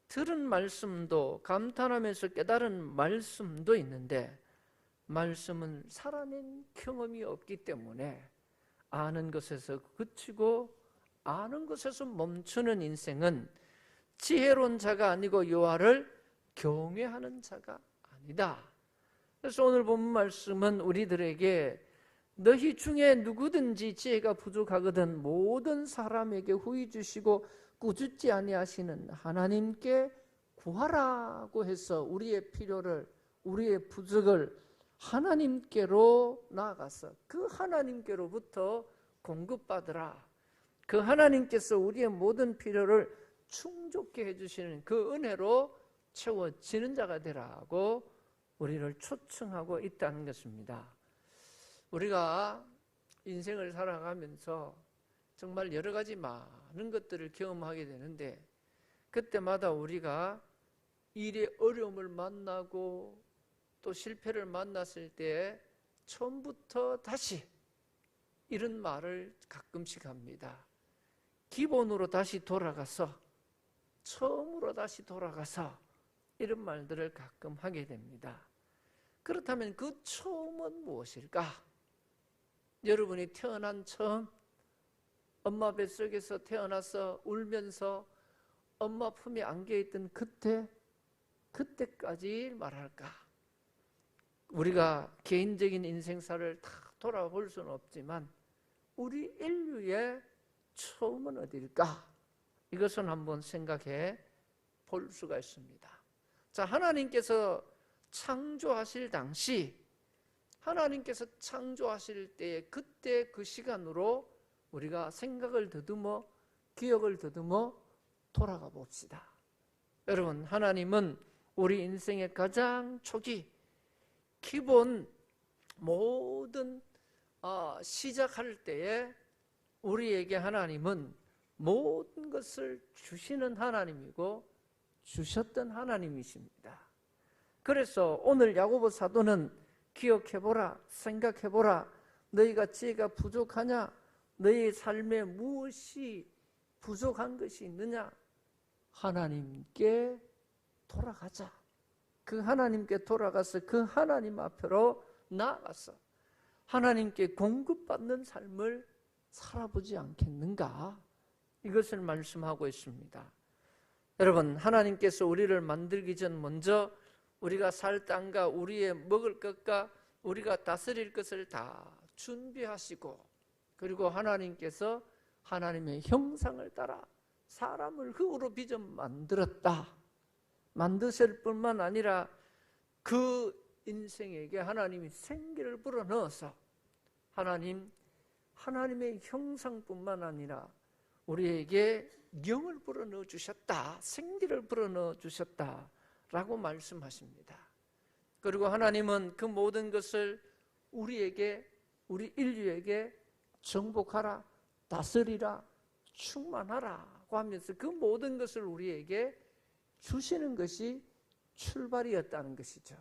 Speaker 3: 들은 말씀도 감탄하면서 깨달은 말씀도 있는데, 말씀은 살아낸 경험이 없기 때문에 아는 것에서 그치고 아는 것에서 멈추는 인생은 지혜로운 자가 아니고 여호와를 경외하는 자가 아니다. 그래서 오늘 본 말씀은 우리들에게 너희 중에 누구든지 지혜가 부족하거든 모든 사람에게 후히 주시고 꾸짖지 아니하시는 하나님께 구하라고 해서 우리의 필요를, 우리의 부족을 하나님께로 나아가서 그 하나님께로부터 공급받으라. 그 하나님께서 우리의 모든 필요를 충족케 해주시는 그 은혜로 채워지는 자가 되라고 우리를 초청하고 있다는 것입니다. 우리가 인생을 살아가면서 정말 여러 가지 많은 것들을 경험하게 되는데, 그때마다 우리가 일의 어려움을 만나고 또 실패를 만났을 때 처음부터 다시 이런 말을 가끔씩 합니다. 기본으로 다시 돌아가서, 처음으로 다시 돌아가서, 이런 말들을 가끔 하게 됩니다. 그렇다면 그 처음은 무엇일까? 여러분이 태어난 처음, 엄마 뱃속에서 태어나서 울면서 엄마 품에 안겨있던 그때까지 말할까? 우리가 개인적인 인생사를 다 돌아볼 수는 없지만 우리 인류의 처음은 어딜까? 이것은 한번 생각해 볼 수가 있습니다. 자, 하나님께서 창조하실 당시, 하나님께서 창조하실 때에 그때 그 시간으로 우리가 생각을 더듬어, 기억을 더듬어 돌아가 봅시다. 여러분, 하나님은 우리 인생의 가장 초기, 기본 모든 시작할 때에 우리에게 하나님은 모든 것을 주시는 하나님이고 주셨던 하나님이십니다. 그래서 오늘 야고보 사도는 기억해보라, 생각해보라, 너희가 지혜가 부족하냐? 너희 삶에 무엇이 부족한 것이 있느냐? 하나님께 돌아가자. 그 하나님께 돌아가서 그 하나님 앞으로 나아가서 하나님께 공급받는 삶을 살아보지 않겠는가? 이것을 말씀하고 있습니다. 여러분, 하나님께서 우리를 만들기 전 먼저 우리가 살 땅과 우리의 먹을 것과 우리가 다스릴 것을 다 준비하시고, 그리고 하나님께서 하나님의 형상을 따라 사람을 흙으로 빚어 만들었다. 만드실 뿐만 아니라 그 인생에게 하나님이 생기를 불어넣어서 하나님의 형상뿐만 아니라 우리에게 영을 불어넣어 주셨다. 생기를 불어넣어 주셨다라고 말씀하십니다. 그리고 하나님은 그 모든 것을 우리에게, 우리 인류에게 정복하라, 다스리라, 충만하라고 하면서 그 모든 것을 우리에게 주시는 것이 출발이었다는 것이죠.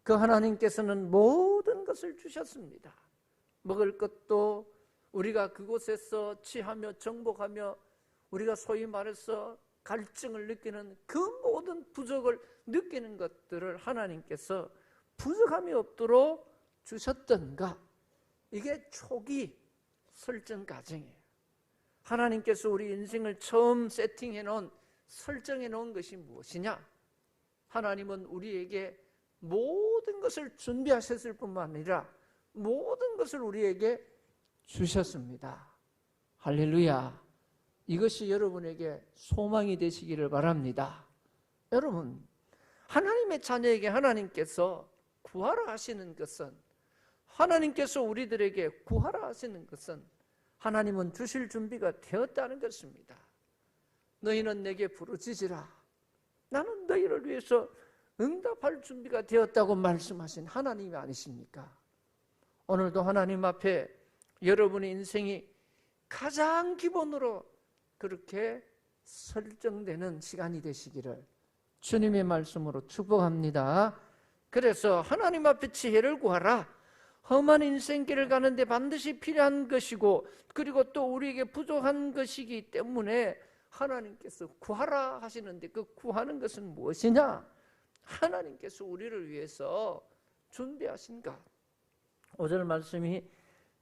Speaker 3: 그 하나님께서는 모든 것을 주셨습니다. 먹을 것도 우리가 그곳에서 취하며 정복하며 우리가 소위 말해서 갈증을 느끼는 그 모든 부족을 느끼는 것들을 하나님께서 부족함이 없도록 주셨던가? 이게 초기 설정 과정이에요. 하나님께서 우리 인생을 처음 세팅해 놓은, 설정해 놓은 것이 무엇이냐? 하나님은 우리에게 모든 것을 준비하셨을 뿐만 아니라 모든 것을 우리에게 주셨습니다. 할렐루야. 이것이 여러분에게 소망이 되시기를 바랍니다. 여러분, 하나님의 자녀에게 하나님께서 구하라 하시는 것은, 하나님께서 우리들에게 구하라 하시는 것은 하나님은 주실 준비가 되었다는 것입니다. 너희는 내게 부르짖으라. 나는 너희를 위해서 응답할 준비가 되었다고 말씀하신 하나님이 아니십니까? 오늘도 하나님 앞에 여러분의 인생이 가장 기본으로 그렇게 설정되는 시간이 되시기를 주님의 말씀으로 축복합니다. 그래서 하나님 앞에 지혜를 구하라. 험한 인생길을 가는데 반드시 필요한 것이고, 그리고 또 우리에게 부족한 것이기 때문에 하나님께서 구하라 하시는데, 그 구하는 것은 무엇이냐? 하나님께서 우리를 위해서 준비하신 것. 5절 말씀이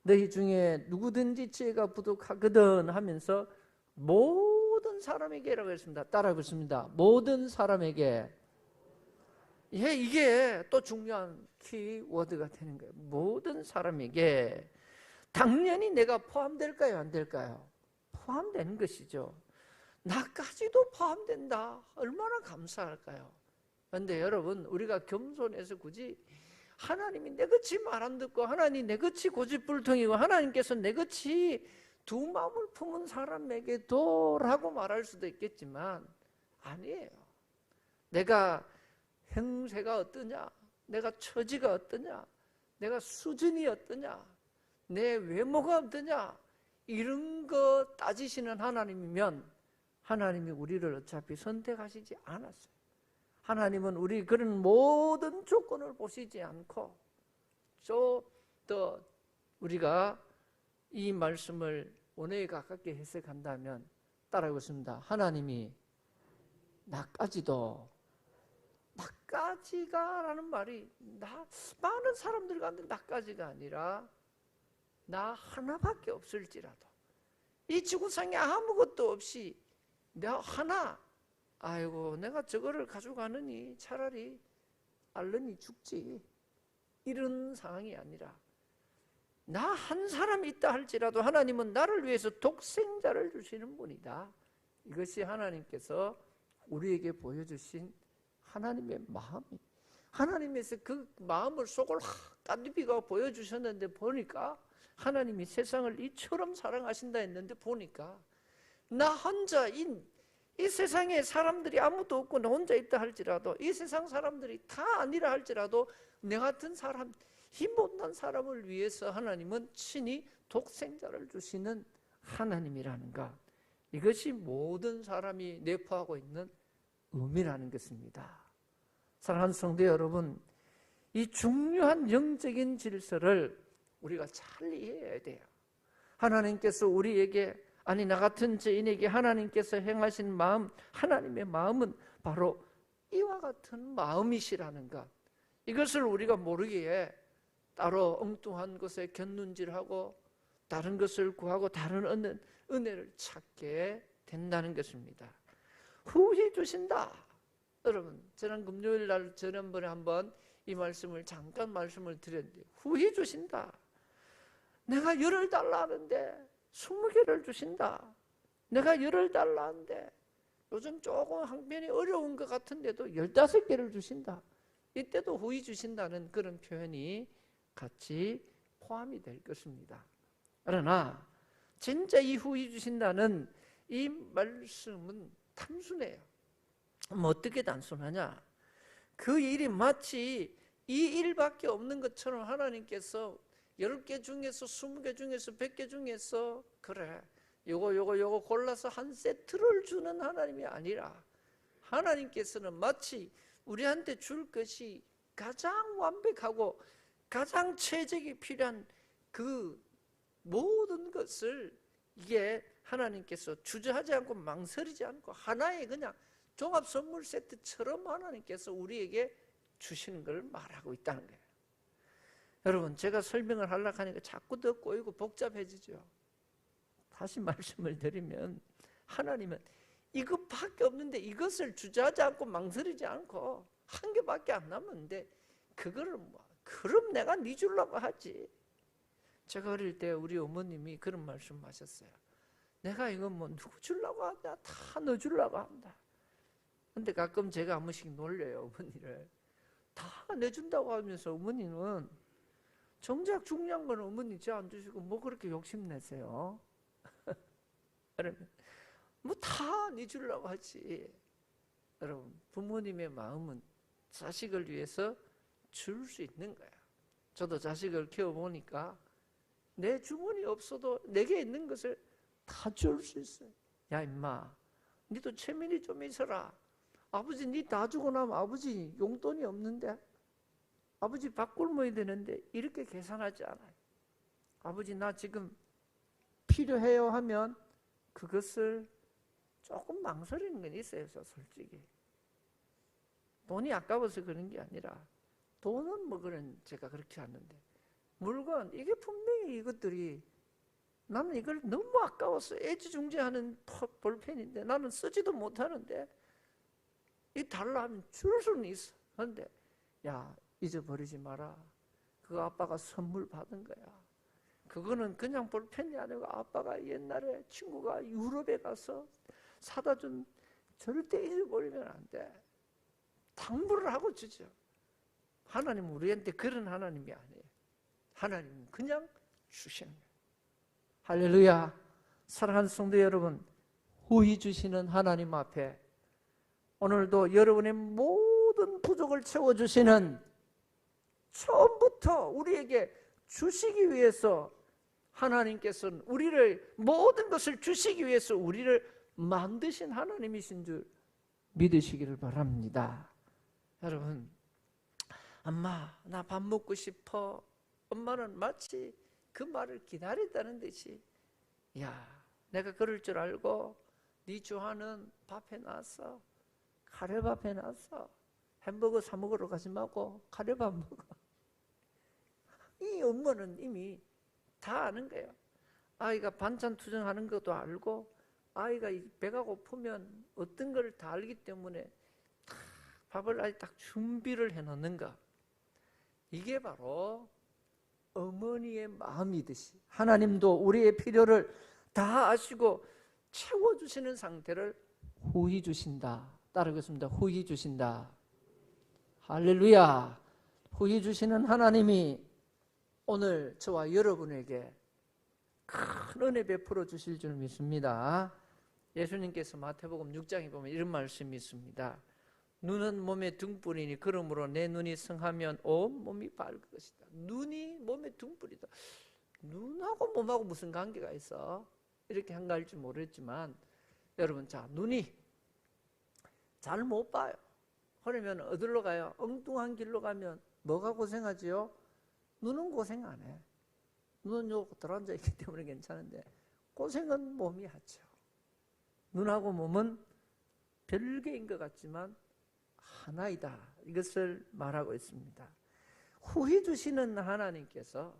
Speaker 3: 너희 중에 누구든지 지혜가 부족하거든 하면서 모든 사람에게라고 했습니다. 따라해 보겠습니다. 모든 사람에게. 예, 이게 또 중요한 키워드가 되는 거예요. 모든 사람에게. 당연히 내가 포함될까요? 안 될까요? 포함되는 것이죠. 나까지도 포함된다. 얼마나 감사할까요? 그런데 여러분, 우리가 겸손해서 굳이 하나님이 내같이 말 안 듣고, 하나님 내같이 고집불통이고, 하나님께서 내같이 두 마음을 품은 사람에게도 라고 말할 수도 있겠지만 아니에요. 내가 형세가 어떠냐, 내가 처지가 어떠냐, 내가 수준이 어떠냐, 내 외모가 어떠냐, 이런 거 따지시는 하나님이면 하나님이 우리를 어차피 선택하시지 않았어요. 하나님은 우리 그런 모든 조건을 보시지 않고 또 우리가 이 말씀을 원어에 가깝게 해석한다면 따라해보겠습니다. 하나님이 나까지가 라는 말이 많은 사람들 가운데 나까지가 아니라 나 하나밖에 없을지라도 이 지구상에 아무것도 없이 나 하나, 아이고 내가 저거를 가져가느니 차라리 앓느니 죽지, 이런 상황이 아니라 나 한 사람이 있다 할지라도 하나님은 나를 위해서 독생자를 주시는 분이다. 이것이 하나님께서 우리에게 보여주신 하나님의 마음이, 하나님께서 그 마음을 속을 까두비가 보여주셨는데 보니까 하나님이 세상을 이처럼 사랑하신다 했는데 보니까 나 혼자 이 세상에 사람들이 아무도 없고 나 혼자 있다 할지라도, 이 세상 사람들이 다 아니라 할지라도 내 같은 사람, 힘 못난 사람을 위해서 하나님은 친히 독생자를 주시는 하나님이라는 것, 이것이 모든 사람이 내포하고 있는 의미라는 것입니다. 사랑하는 성도 여러분, 이 중요한 영적인 질서를 우리가 잘 이해해야 돼요. 하나님께서 우리에게, 아니 나 같은 죄인에게 하나님께서 행하신 마음, 하나님의 마음은 바로 이와 같은 마음이시라는 것, 이것을 우리가 모르기에 따로 엉뚱한 것에 곁눈질하고 다른 것을 구하고 다른 은혜를 찾게 된다는 것입니다. 후히 주신다. 여러분, 지난 금요일 날 지난번에 한번 이 말씀을 잠깐 말씀을 드렸는데, 후히 주신다. 내가 10을 달라 하는데 20개를 주신다. 내가 10을 달라 하는데 요즘 조금 항변이 어려운 것 같은데도 15개를 주신다. 이때도 후히 주신다는 그런 표현이 같이 포함이 될 것입니다. 그러나 진짜 이 후히 주신다는 이 말씀은 단순해요. 어떻게 단순하냐? 그 일이 마치 이 일밖에 없는 것처럼 하나님께서 10개 중에서 20개 중에서 100개 중에서 그래 요거 골라서 한 세트를 주는 하나님이 아니라, 하나님께서는 마치 우리한테 줄 것이 가장 완벽하고 가장 최적이 필요한 그 모든 것을 이게 하나님께서 주저하지 않고 망설이지 않고 하나의 그냥 종합 선물 세트처럼 하나님께서 우리에게 주시는 걸 말하고 있다는 거예요. 여러분, 제가 설명을 하려고 하니까 자꾸 더 꼬이고 복잡해지죠. 다시 말씀을 드리면 하나님은 이것밖에 없는데 이것을 주저하지 않고 망설이지 않고 한 개밖에 안 남았는데 그거를 그럼 내가 네 주려고 하지. 제가 어릴 때 우리 어머님이 그런 말씀하셨어요. 내가 이거 누구 주려고 하냐, 다 너 주려고 한다. 근데 가끔 제가 한 번씩 놀려요, 어머니를. 다 내준다고 하면서 어머니는 정작 중요한 건 어머니 저 안 주시고 뭐 그렇게 욕심내세요? 그러면 뭐 다 네 주려고 하지. 여러분, 부모님의 마음은 자식을 위해서 줄 수 있는 거야. 저도 자식을 키워보니까 내 주머니 없어도 내게 있는 것을 다 줄 수 있어요. 야 임마, 니도 체면이 좀 있어라. 아버지 니 다 주고 나면 아버지 용돈이 없는데, 아버지 밥 굶어야 되는데, 이렇게 계산하지 않아요. 아버지 나 지금 필요해요 하면 그것을 조금 망설이는 건 있어요. 솔직히 돈이 아까워서 그런 게 아니라, 돈은 뭐 그런 제가 그렇게 하는데, 물건 이게 분명히 이것들이 나는 이걸 너무 아까워서 애지중지하는 볼펜인데 나는 쓰지도 못하는데 이 달라 하면 줄 수는 있어. 그런데 야, 잊어버리지 마라. 그거 아빠가 선물 받은 거야. 그거는 그냥 볼펜이 아니고 아빠가 옛날에 친구가 유럽에 가서 사다 준, 절대 잊어버리면 안 돼. 당부를 하고 주죠. 하나님은 우리한테 그런 하나님이 아니에요. 하나님은 그냥 주시는 거예요. 할렐루야. 사랑하는 성도 여러분, 후히 주시는 하나님 앞에 오늘도 여러분의 모든 부족을 채워주시는, 처음부터 우리에게 주시기 위해서 하나님께서는 우리를, 모든 것을 주시기 위해서 우리를 만드신 하나님이신 줄 믿으시기를 바랍니다. 여러분, 엄마 나 밥 먹고 싶어. 엄마는 마치 그 말을 기다렸다는 듯이, 야 내가 그럴 줄 알고 네 좋아하는 밥 해놨어. 카레밥 해놨어. 햄버거 사 먹으러 가지 말고 카레밥 먹어. 이 엄마는 이미 다 아는 거예요. 아이가 반찬 투정하는 것도 알고, 아이가 배가 고프면 어떤 걸 다 알기 때문에 다 밥을 아예 딱 준비를 해놓는 거. 이게 바로 어머니의 마음이듯이 하나님도 우리의 필요를 다 아시고 채워주시는 상태를 후히 주신다. 따르겠습니다. 후히 주신다. 할렐루야. 후히 주시는 하나님이 오늘 저와 여러분에게 큰 은혜 베풀어 주실 줄 믿습니다. 예수님께서 마태복음 6장에 보면 이런 말씀이 있습니다. 눈은 몸의 등불이니 그러므로 내 눈이 성하면 온 몸이 밝을 것이다. 눈이 몸의 등불이다. 눈하고 몸하고 무슨 관계가 있어? 이렇게 한가할지 모르겠지만, 여러분, 자, 눈이 잘 못 봐요. 그러면 어디로 가요? 엉뚱한 길로 가면 뭐가 고생하지요? 눈은 고생 안 해. 눈은 요 들어앉아 있기 때문에 괜찮은데 고생은 몸이 하죠. 눈하고 몸은 별개인 것 같지만 하나이다. 이것을 말하고 있습니다. 후히 주시는 하나님께서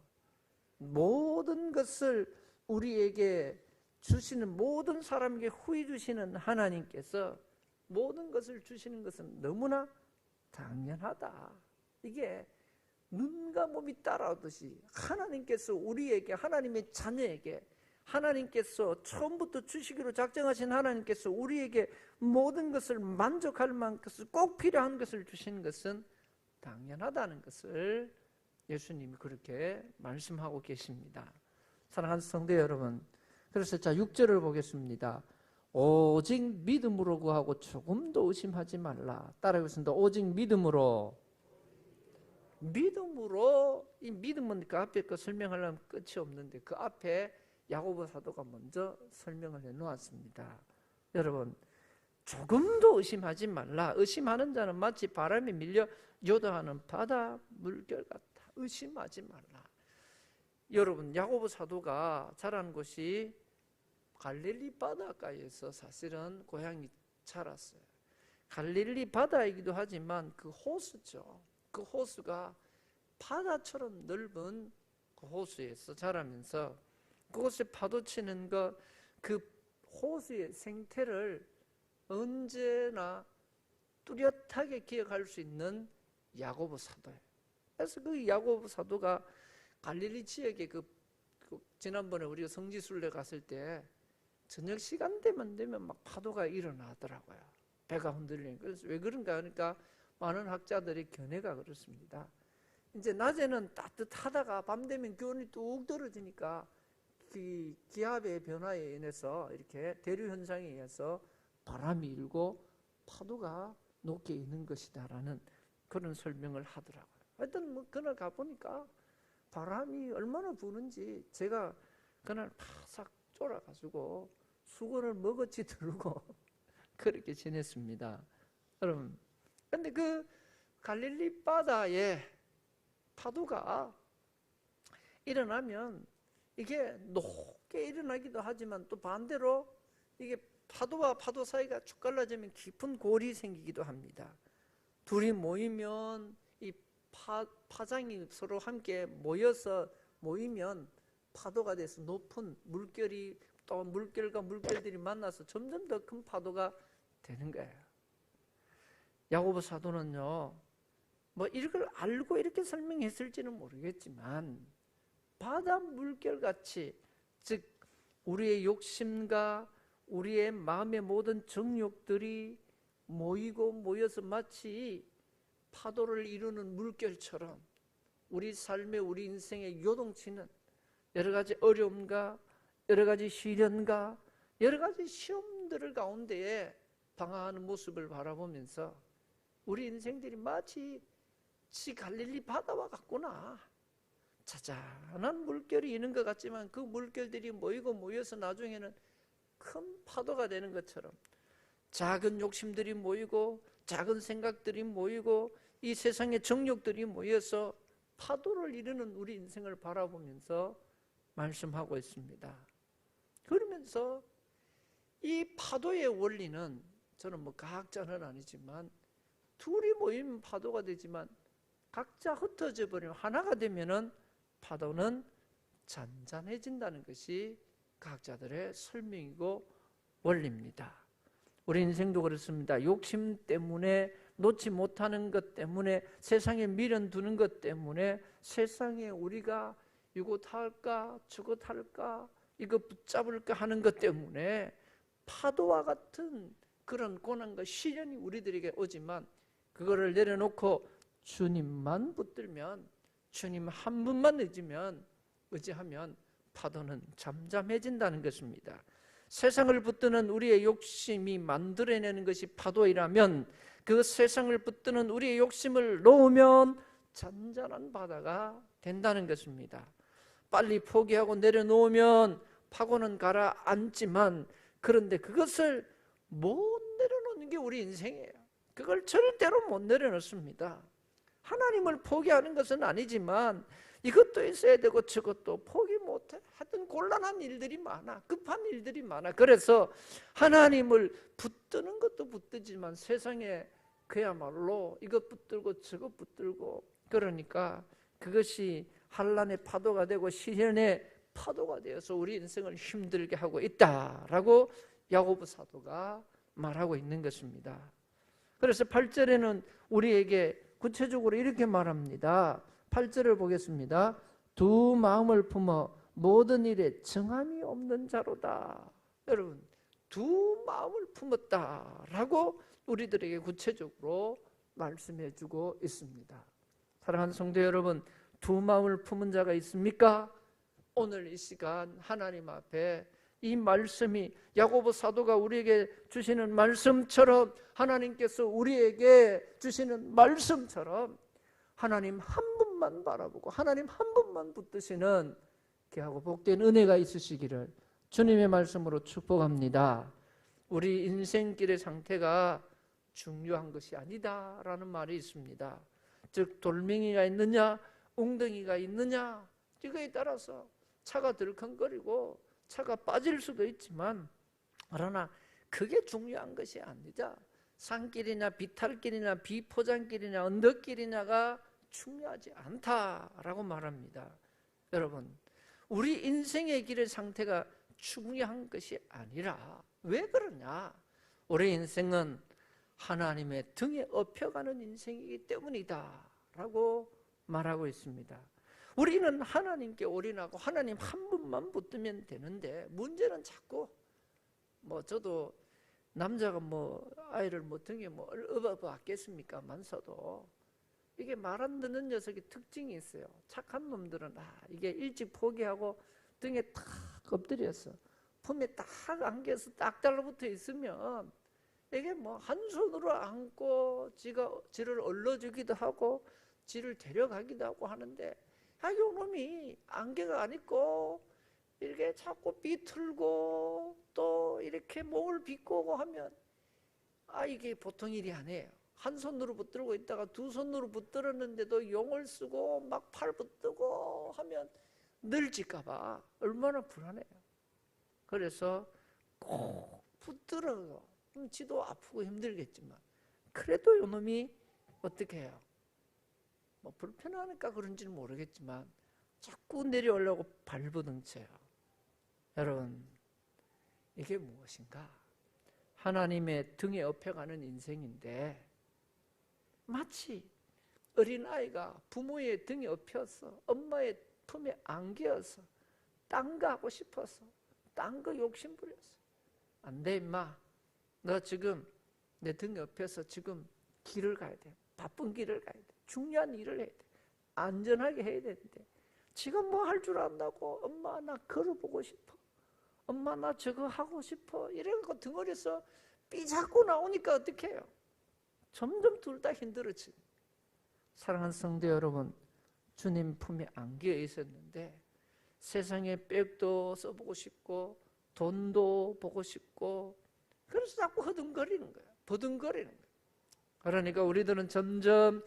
Speaker 3: 모든 것을 우리에게 주시는, 모든 사람에게 후히 주시는 하나님께서 모든 것을 주시는 것은 너무나 당연하다. 이게 눈과 몸이 따라오듯이 하나님께서 우리에게, 하나님의 자녀에게, 하나님께서 처음부터 주시기로 작정하신 하나님께서 우리에게 모든 것을 만족할 만큼 꼭 필요한 것을 주시는 것은 당연하다는 것을 예수님이 그렇게 말씀하고 계십니다. 사랑하는 성도 여러분, 그래서 자 6절을 보겠습니다. 오직 믿음으로 구하고 조금도 의심하지 말라. 따라하겠습니다. 오직 믿음으로. 이 믿음은 그 앞에 거 설명하려면 끝이 없는데 그 앞에 야고보 사도가 먼저 설명을 해놓았습니다. 여러분, 조금도 의심하지 말라. 의심하는 자는 마치 바람에 밀려 요동하는 바다 물결 같다. 의심하지 말라. 여러분, 야고보 사도가 자란 곳이 갈릴리 바닷가에서 사실은 고향이 자랐어요. 갈릴리 바다이기도 하지만 그 호수죠. 그 호수가 바다처럼 넓은 그 호수에서 자라면서 그곳에 파도치는 것, 그 호수의 생태를 언제나 뚜렷하게 기억할 수 있는 야고보 사도예요. 그래서 그 야고보 사도가 갈릴리 지역에 지난번에 우리가 성지순례 갔을 때 저녁 시간대만 되면 막 파도가 일어나더라고요. 배가 흔들리는. 그래서 왜 그런가 하니까 많은 학자들의 견해가 그렇습니다. 이제 낮에는 따뜻하다가 밤 되면 기온이 뚝 떨어지니까 그 기압의 변화에 인해서 이렇게 대류 현상에 의해서 바람이 일고 파도가 높게 있는 것이다라는 그런 설명을 하더라고요. 하여튼 뭐 그날 가보니까 바람이 얼마나 부는지 제가 그날 바싹 쫄아가지고 수건을 머거치 들고 그렇게 지냈습니다. 여러분, 근데 그 갈릴리 바다에 파도가 일어나면 이게 높게 일어나기도 하지만 또 반대로 이게 파도와 파도 사이가 쭉 갈라지면 깊은 골이 생기기도 합니다. 둘이 모이면 이 파장이 서로 함께 모여서 모이면 파도가 돼서 높은 물결이 또 물결과 물결들이 만나서 점점 더 큰 파도가 되는 거예요. 야고보 사도는요, 뭐 이걸 알고 이렇게 설명했을지는 모르겠지만 바다 물결같이, 즉 우리의 욕심과 우리의 마음의 모든 정욕들이 모이고 모여서 마치 파도를 이루는 물결처럼 우리 삶의 우리 인생에 요동치는 여러 가지 어려움과 여러 가지 시련과 여러 가지 시험들을 가운데에 방황하는 모습을 바라보면서 우리 인생들이 마치 갈릴리 바다와 같구나. 자잘한 물결이 있는 것 같지만 그 물결들이 모이고 모여서 나중에는 큰 파도가 되는 것처럼 작은 욕심들이 모이고 작은 생각들이 모이고 이 세상의 정욕들이 모여서 파도를 이루는 우리 인생을 바라보면서 말씀하고 있습니다. 그러면서 이 파도의 원리는, 저는 뭐 과학자는 아니지만 둘이 모이면 파도가 되지만 각자 흩어져 버리면 하나가 되면은 파도는 잔잔해진다는 것이 과학자들의 설명이고 원리입니다. 우리 인생도 그렇습니다. 욕심 때문에, 놓지 못하는 것 때문에, 세상에 미련 두는 것 때문에 세상에 우리가 이것 할까 저것 할까 이거 붙잡을까 하는 것 때문에 파도와 같은 그런 고난과 시련이 우리들에게 오지만 그거를 내려놓고 주님만 붙들면, 주님 한 분만 의지하면 파도는 잠잠해진다는 것입니다. 세상을 붙드는 우리의 욕심이 만들어내는 것이 파도이라면 그 세상을 붙드는 우리의 욕심을 놓으면 잔잔한 바다가 된다는 것입니다. 빨리 포기하고 내려놓으면 파고는 가라앉지만, 그런데 그것을 못 내려놓는 게 우리 인생이에요. 그걸 절대로 못 내려놓습니다. 하나님을 포기하는 것은 아니지만 이것도 있어야 되고 저것도 포기 못해. 하여튼 곤란한 일들이 많아. 급한 일들이 많아. 그래서 하나님을 붙드는 것도 붙들지만 세상에 그야말로 이것 붙들고 저것 붙들고, 그러니까 그것이 환난의 파도가 되고 시련의 파도가 되어서 우리 인생을 힘들게 하고 있다라고 야고보 사도가 말하고 있는 것입니다. 그래서 8절에는 우리에게 구체적으로 이렇게 말합니다. 8절을 보겠습니다. 두 마음을 품어 모든 일에 정함이 없는 자로다. 여러분, 두 마음을 품었다라고 우리들에게 구체적으로 말씀해 주고 있습니다. 사랑하는 성도 여러분, 두 마음을 품은 자가 있습니까? 오늘 이 시간 하나님 앞에 이 말씀이 야고보 사도가 우리에게 주시는 말씀처럼, 하나님께서 우리에게 주시는 말씀처럼 하나님 한 분만 바라보고 하나님 한 분만 붙드시는 귀하고 복된 은혜가 있으시기를 주님의 말씀으로 축복합니다. 우리 인생길의 상태가 중요한 것이 아니다라는 말이 있습니다. 즉 돌멩이가 있느냐 웅덩이가 있느냐, 이거에 따라서 차가 들컹거리고 차가 빠질 수도 있지만, 그러나 그게 중요한 것이 아니다. 산길이냐 비탈길이냐 비포장길이냐 언덕길이냐가 중요하지 않다라고 말합니다. 여러분, 우리 인생의 길의 상태가 중요한 것이 아니라, 왜 그러냐? 우리 인생은 하나님의 등에 업혀가는 인생이기 때문이다 라고 말하고 있습니다. 우리는 하나님께 올인하고 하나님 한 분만 붙들면 되는데, 문제는 자꾸 저도 남자가 아이를 등에 업어봤겠습니까만서도 이게 말 안 듣는 녀석이 특징이 있어요. 착한 놈들은 이게 일찍 포기하고 등에 탁 엎드려서 품에 딱 안겨서 딱 달라붙어 있으면 이게 뭐 한 손으로 안고 지를 얼러주기도 하고 지를 데려가기도 하고 하는데, 요놈이 안개가 안 있고 이렇게 자꾸 비틀고 또 이렇게 몸을 비꼬고 하면 이게 보통 일이 아니에요. 한 손으로 붙들고 있다가 두 손으로 붙들었는데도 용을 쓰고 막 팔 붙들고 하면 늘질까봐 얼마나 불안해요. 그래서 꼭 붙들어요. 지도 아프고 힘들겠지만 그래도 이놈이 어떻게 해요? 뭐 불편하니까 그런지는 모르겠지만 자꾸 내려오려고 발버둥쳐요. 여러분, 이게 무엇인가? 하나님의 등에 업혀가는 인생인데, 마치 어린아이가 부모의 등에 업혀서 엄마의 품에 안겨서 딴 거 하고 싶어서 딴 거 욕심 부렸어. 안 돼 임마, 너 지금 내 등에 업혀서 지금 길을 가야 돼. 바쁜 길을 가야 돼. 중요한 일을 해야 돼. 안전하게 해야 되는데 지금 뭐 할 줄 안다고, 엄마 나 걸어보고 싶어, 엄마 나 저거 하고 싶어, 이래갖고 덩어리에서 삐잡고 나오니까 어떻게 해요? 점점 둘 다 힘들어지. 사랑하는 성도 여러분, 주님 품에 안겨 있었는데 세상에 빽도 써보고 싶고 돈도 보고 싶고, 그래서 자꾸 허둥거리는 거예요. 버둥거리는 거예요. 그러니까 우리들은 점점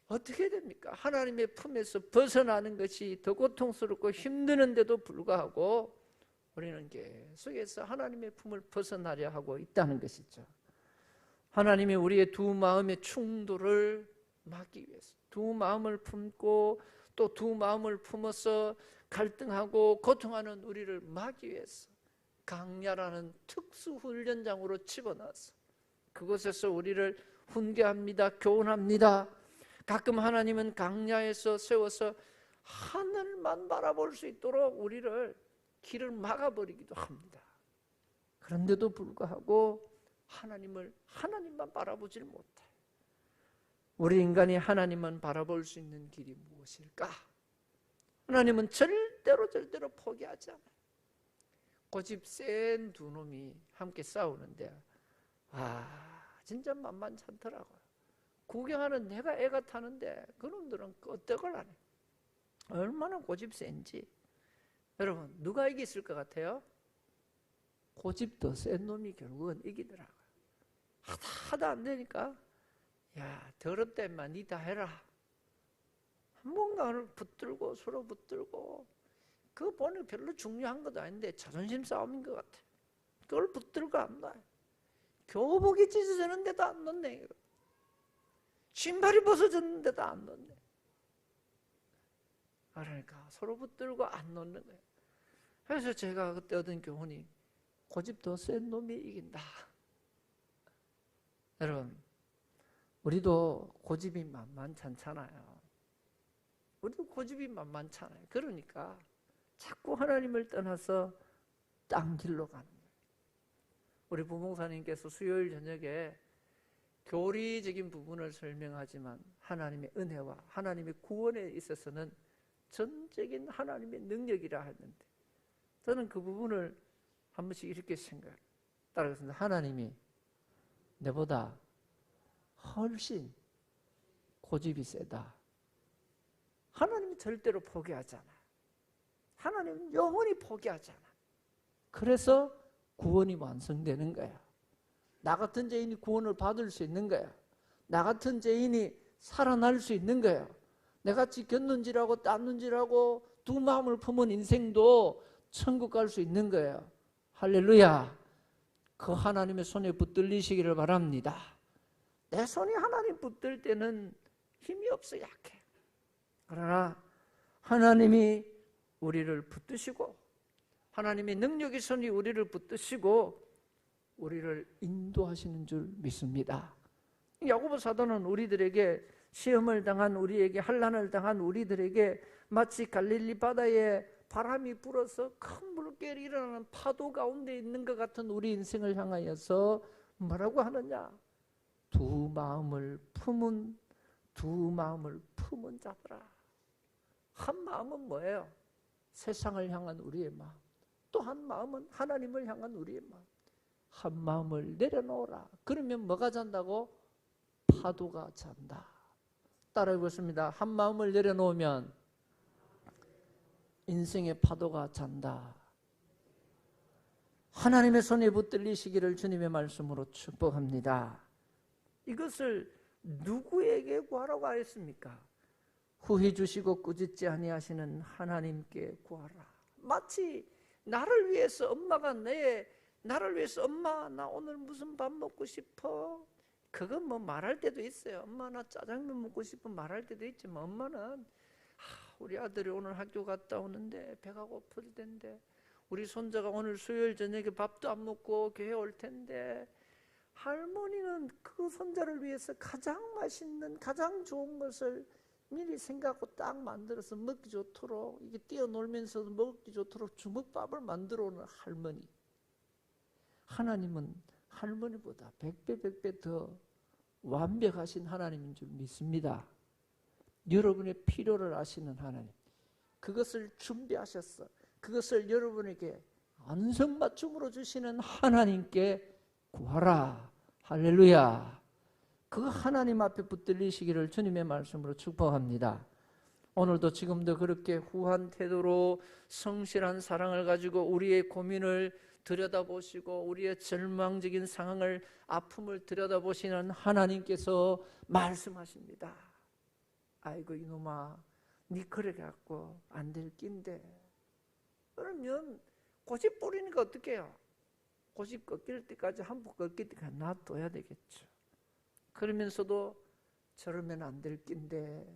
Speaker 3: 어떻게 됩니까? 하나님의 품에서 벗어나는 것이 더 고통스럽고 힘드는데도 불구하고 우리는 계속해서 하나님의 품을 벗어나려 하고 있다는 것이죠. 하나님이 우리의 두 마음의 충돌을 막기 위해서, 두 마음을 품고 또 두 마음을 품어서 갈등하고 고통하는 우리를 막기 위해서 강야라는 특수훈련장으로 집어넣어서 그곳에서 우리를 훈계합니다. 교훈합니다. 가끔 하나님은 강야에서 세워서 하늘만 바라볼 수 있도록 우리를 길을 막아버리기도 합니다. 그런데도 불구하고 하나님만 바라보질 못해. 우리 인간이 하나님만 바라볼 수 있는 길이 무엇일까? 하나님은 절대로 포기하지 않아요. 고집 센 두 놈이 함께 싸우는데 진짜 만만찮더라고요. 구경하는 내가 애가 타는데 그놈들은 끄떡을 안 해. 얼마나 고집 센지. 여러분, 누가 이겼을 것 같아요? 고집 더 센 놈이 결국은 이기더라고요. 하다 안 되니까 더럽다 임마, 니 다 해라. 뭔가를 붙들고 서로 붙들고, 그거 보니 별로 중요한 것도 아닌데 자존심 싸움인 것 같아. 그걸 붙들고 안 놔요. 교복이 찢어졌는데도 안 놓네. 신발이 벗어졌는데도 안 놓네. 그러니까 서로 붙들고 안 놓는 거예요. 그래서 제가 그때 얻은 교훈이 고집 더 센 놈이 이긴다. 여러분, 우리도 고집이 만만찮잖아요. 우리도 고집이 만만찮아요. 그러니까 자꾸 하나님을 떠나서 딴 길로 가는 거예요. 우리 부목사님께서 수요일 저녁에 교리적인 부분을 설명하지만 하나님의 은혜와 하나님의 구원에 있어서는 전적인 하나님의 능력이라 했는데, 저는 그 부분을 한 번씩 이렇게 생각해요. 따라서 하나님이 내보다 훨씬 고집이 세다. 하나님은 절대로 포기하지 않아요. 하나님은 영원히 포기하지 않아요. 그래서 구원이 완성되는 거예요. 나 같은 죄인이 구원을 받을 수 있는 거예요. 나 같은 죄인이 살아날 수 있는 거예요. 내같이 곁눈질하고 딴눈질하고 두 마음을 품은 인생도 천국 갈 수 있는 거예요. 할렐루야. 그 하나님의 손에 붙들리시기를 바랍니다. 내 손이 하나님 붙들 때는 힘이 없어, 약해. 그러나 하나님이 우리를 붙드시고 하나님의 능력의 손이 우리를 붙드시고 우리를 인도하시는 줄 믿습니다. 야고보 사도는 우리들에게 시험을 당한 우리에게, 환난을 당한 우리들에게 마치 갈릴리 바다에 바람이 불어서 큰 물결이 일어나는 파도 가운데 있는 것 같은 우리 인생을 향하여서 뭐라고 하느냐? 두 마음을 품은 자들아. 한 마음은 뭐예요? 세상을 향한 우리의 마음. 또 한 마음은 하나님을 향한 우리의 마음. 한 마음을 내려놓으라. 그러면 뭐가 잔다고? 파도가 잔다. 따라해보겠습니다. 한 마음을 내려놓으면 인생의 파도가 잔다. 하나님의 손에 붙들리시기를 주님의 말씀으로 축복합니다. 이것을 누구에게 구하라고 하였습니까? 후히 주시고 꾸짖지 아니하시는 하나님께 구하라. 마치 나를 위해서 엄마가 나를 위해서 엄마 나 오늘 무슨 밥 먹고 싶어? 그건 뭐 말할 때도 있어요. 엄마 나 짜장면 먹고 싶어 말할 때도 있지만 엄마는 우리 아들이 오늘 학교 갔다 오는데 배가 고플 텐데 우리 손자가 오늘 수요일 저녁에 밥도 안 먹고 교회 올 텐데 할머니는 그 손자를 위해서 가장 맛있는 가장 좋은 것을 미리 생각하고 딱 만들어서 먹기 좋도록 이게 뛰어놀면서도 먹기 좋도록 주먹밥을 만들어 오는 할머니. 하나님은 할머니보다 100배 100배 더 완벽하신 하나님인 줄 믿습니다. 여러분의 필요를 아시는 하나님, 그것을 준비하셨어. 그것을 여러분에게 안성맞춤으로 주시는 하나님께 구하라. 할렐루야. 그 하나님 앞에 붙들리시기를 주님의 말씀으로 축복합니다. 오늘도 지금도 그렇게 후한 태도로 성실한 사랑을 가지고 우리의 고민을 들여다보시고 우리의 절망적인 상황을 아픔을 들여다보시는 하나님께서 말씀하십니다. 아이고 이놈아 네 그래 갖고 안 될 낀데 그러면 고집 뿌리니까 어떻게 해요? 고집 꺾일 때까지 한번 꺾일 때까지 놔둬야 되겠죠. 그러면서도 저러면 안 될 낀데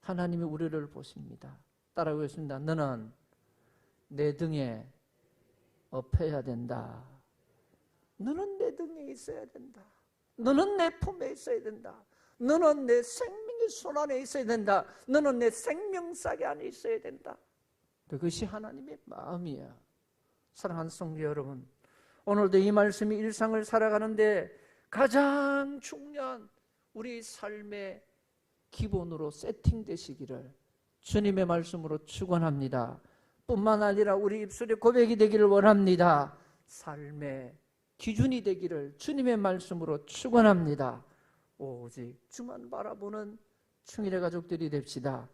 Speaker 3: 하나님이 우리를 보십니다. 따라하겠습니다. 너는 내 등에 업혀야 된다. 너는 내 등에 있어야 된다. 너는 내 품에 있어야 된다. 너는 내 생명의 손 안에 있어야 된다. 너는 내 생명싸개 안에 있어야 된다. 그것이 하나님의 마음이야. 사랑하는 성도 여러분, 오늘도 이 말씀이 일상을 살아가는데 가장 중요한 우리 삶의 기본으로 세팅되시기를 주님의 말씀으로 축원합니다. 뿐만 아니라 우리 입술에 고백이 되기를 원합니다. 삶의 기준이 되기를 주님의 말씀으로 축원합니다. 오직 주만 바라보는 충일의 가족들이 됩시다.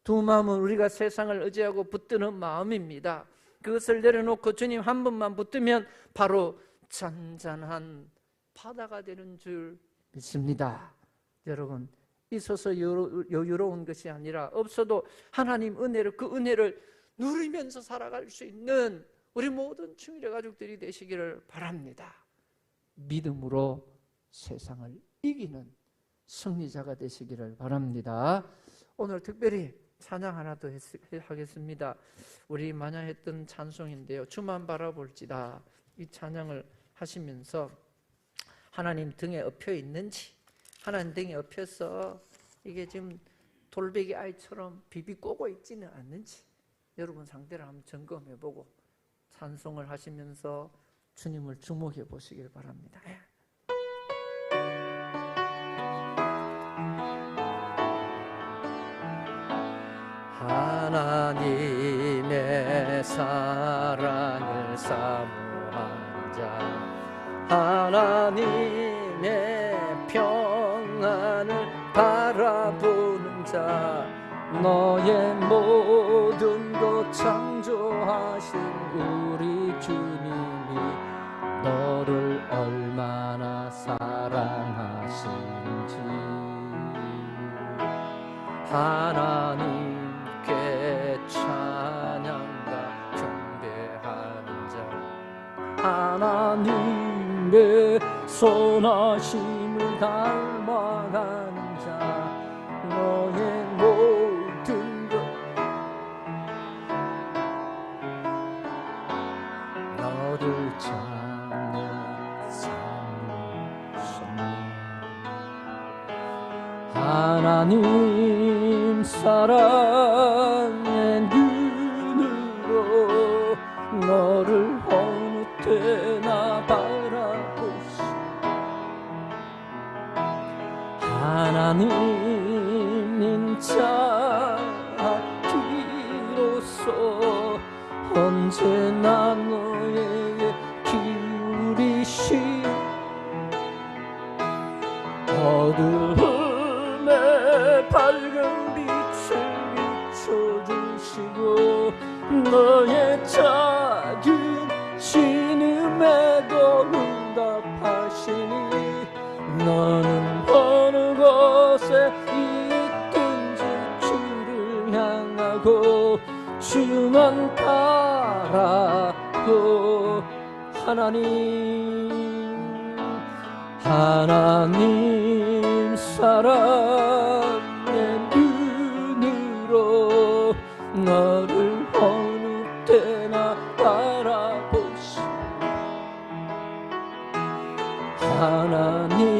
Speaker 3: 두 마음은 우리가 세상을 의지하고 붙드는 마음입니다. 그것을 내려놓고 주님 한 번만 붙들면 바로 잔잔한 바다가 되는 줄 믿습니다. 여러분, 있어서 여유로운 것이 아니라 없어도 하나님 은혜를 그 은혜를 누리면서 살아갈 수 있는 우리 모든 충일의 가족들이 되시기를 바랍니다. 믿음으로 세상을 이기는 승리자가 되시기를 바랍니다. 오늘 특별히 찬양 하나 더 하겠습니다. 우리 마냥 했던 찬송인데요. 주만 바라볼지다. 이 찬양을 하시면서 하나님 등에 엎여 있는지, 하나님 등에 엎여서 이게 지금 돌베개 아이처럼 비비 꼬고 있지는 않는지 여러분 상태를 한번 점검해보고 찬송을 하시면서 주님을 주목해 보시길 바랍니다. 하나님의 사랑을 사모한 자, 하나님의 평안을 바라보는 자, 너의 모든 것 창조하신 우리 주님이 너를 얼마나 사랑하시는지 하나님께 찬양과 경배하는 자, 하나님의 선하심을 닮아가는 자, 너의 모든 것 너를 찬양 삼으셨네. 하나님 사랑의 눈으로 너를 어느 때나 바라보시 하나님 인자기로서 언제나 너에게 기울이시 어둠에 밝은 빛을 비춰주시고 너의 작은 신음에도 응답하시니 너는 어느 곳에 있든지 주를 향하고 주만 바라보 하나님 사랑의 눈으로 너를 어느 때나 바라보시 하나님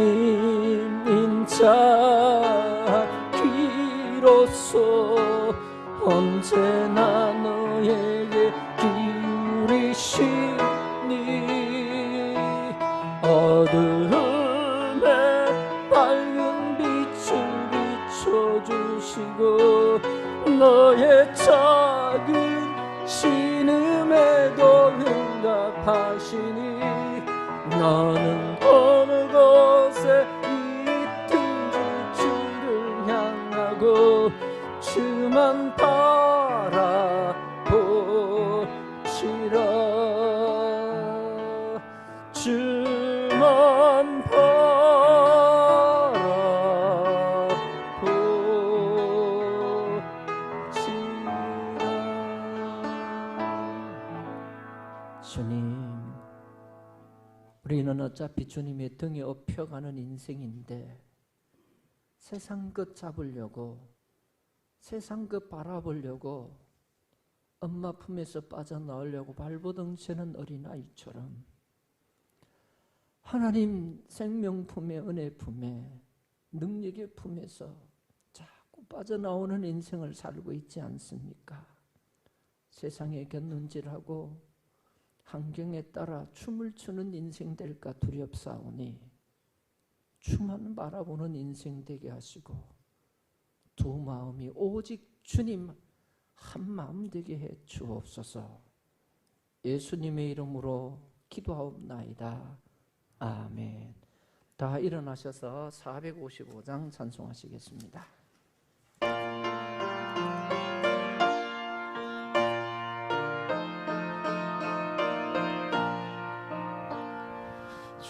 Speaker 3: 인자기로서 언제나 너에게 기울이시니 어둠에 밝은 빛을 비춰주시고 너의 작은 신음에도 응답하시니 너는 어느 곳에 있든지 주를 향하고 주만 바라보시라 주만 바라보시라. 주님, 우리는 어차피 주님의 등에 업혀가는 인생인데 세상 것 잡으려고 세상 것 바라보려고 엄마 품에서 빠져나오려고 발버둥 치는 어린아이처럼 하나님 생명 품에 은혜 품에 능력의 품에서 자꾸 빠져나오는 인생을 살고 있지 않습니까? 세상에 곁눈질하고 환경에 따라 춤을 추는 인생 될까 두렵사오니 주만 바라보는 인생 되게 하시고 두 마음이 오직 주님 한 마음 되게 해 주옵소서. 예수님의 이름으로 기도하옵나이다. 아멘. 다 일어나셔서 455장 찬송하시겠습니다.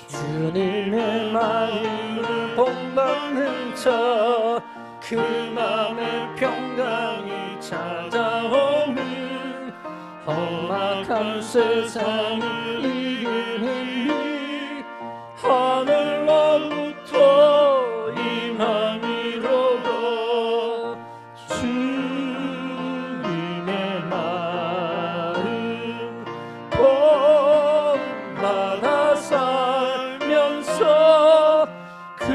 Speaker 3: 주님의 마음을 본받는 자 그 마음에 평강이 찾아오는 험악한 세상을 이기는 하늘로부터 임함이로다. 주님의 마음 본받아 살면서 그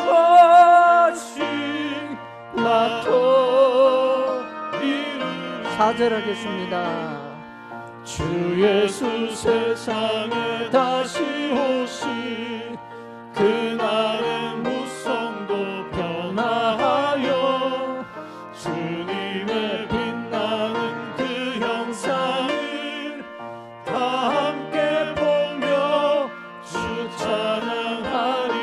Speaker 3: 거룩하신 나도 이루리. 4절 하겠습니다. 주 예수 세상에 다시 오시 그날의 무성도 변화하여 주님의 빛나는 그 형상을 다 함께 보며 주 찬양하리.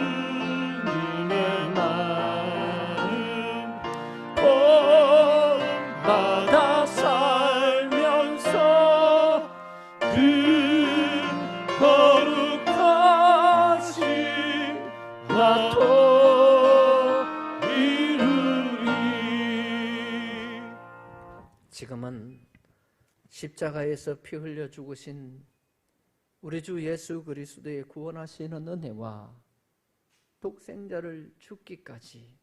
Speaker 3: 주님의 마음 본받아 살면서 그 거룩하신 나도 이루리. 지금은 십자가에서 피 흘려 죽으신 우리 주 예수 그리스도의 구원하시는 은혜와 독생자를 죽기까지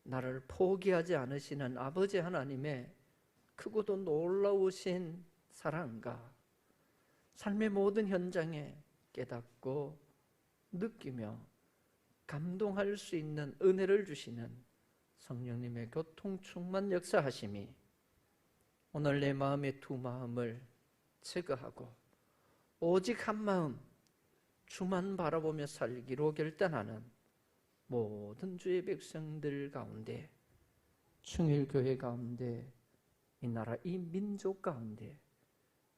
Speaker 3: 나를 포기하지 않으시는 아버지 하나님의 크고도 놀라우신 사랑과 삶의 모든 현장에 깨닫고 느끼며 감동할 수 있는 은혜를 주시는 성령님의 교통 충만 역사하심이 오늘 내 마음의 두 마음을 제거하고 오직 한 마음 주만 바라보며 살기로 결단하는 모든 주의 백성들 가운데, 충일교회 가운데, 이 나라 이 민족 가운데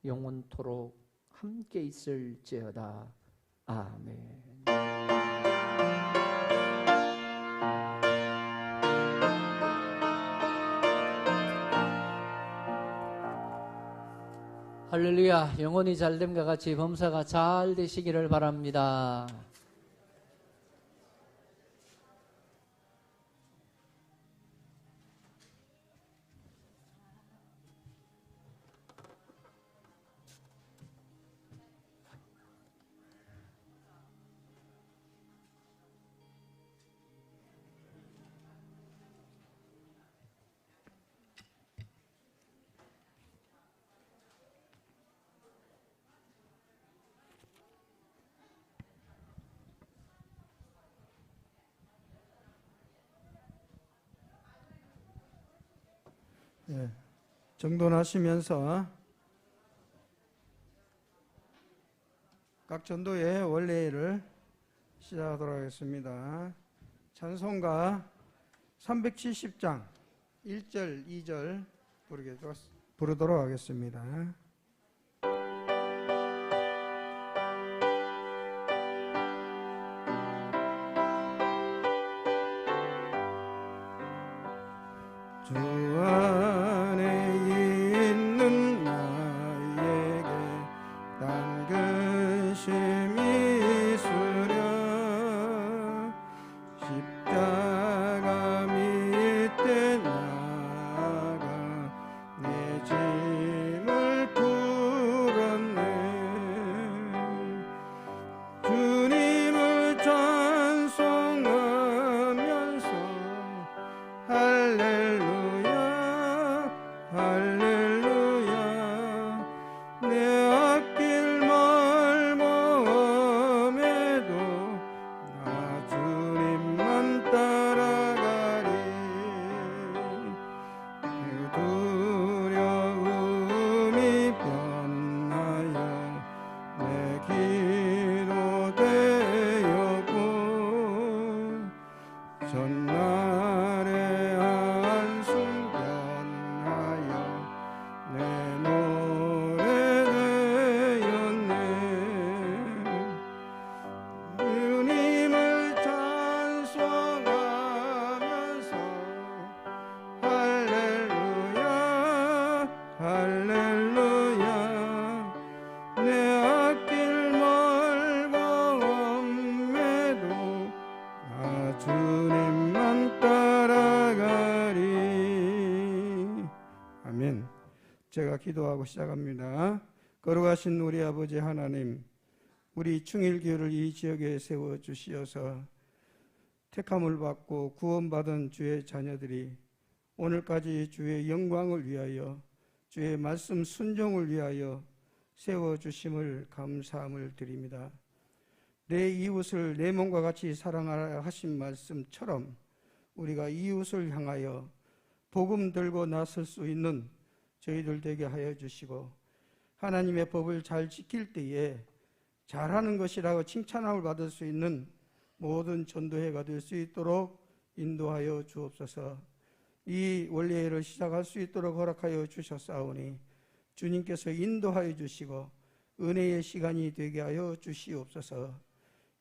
Speaker 3: 영원토록 함께 있을지어다. 아멘. 할렐루야. 영혼이 잘됨과 같이 범사가 잘 되시기를 바랍니다.
Speaker 6: 정돈하시면서 각 전도의 원례를 시작하도록 하겠습니다. 찬송가 370장 1절, 2절 부르도록 하겠습니다. 주 안에 있는 나에게 단 근심이 있으랴. 십자가 밑에 나가 내 짐을 풀었네. 주님을 찬송하면서 할렐루야 할렐루야. 내 앞길 멀음에도 나 주님만 따라가리. 그 두려움이 변하여 내 기도 되었고 전날의 한숨 변하여 내 노래 되었네. 주님을 찬송하면서 할렐루야 할렐루야. 내 앞길 멀음에도 나 주님만 따라가리. 아멘. 제가 기도하고 시작합니다. 거룩하신 우리 아버지 하나님, 우리 충일교회를 이 지역에 세워주시어서 택함을 받고 구원받은 주의 자녀들이 오늘까지 주의 영광을 위하여 주의 말씀 순종을 위하여 세워주심을 감사함을 드립니다. 내 이웃을 내 몸과 같이 사랑하라 하신 말씀처럼 우리가 이웃을 향하여 복음 들고 나설 수 있는 저희들 되게 하여 주시고, 하나님의 법을 잘 지킬 때에 잘하는 것이라고 칭찬함을 받을 수 있는 모든 전도회가 될 수 있도록 인도하여 주옵소서. 이 원례회를 시작할 수 있도록 허락하여 주셨사오니 주님께서 인도하여 주시고 은혜의 시간이 되게 하여 주시옵소서.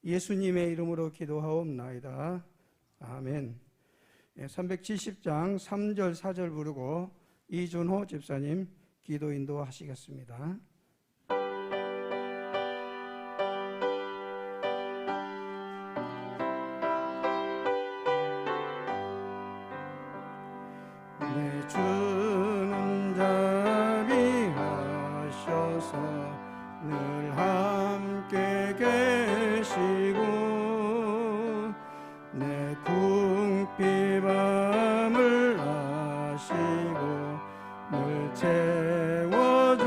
Speaker 6: 예수님의 이름으로 기도하옵나이다. 아멘. 370장 3절 4절 부르고 이준호 집사님 기도 인도하시겠습니다. 내 주는 자비하셔서 늘 함께 계시고 내 궁핍함을 아시고 늘 채워주시네.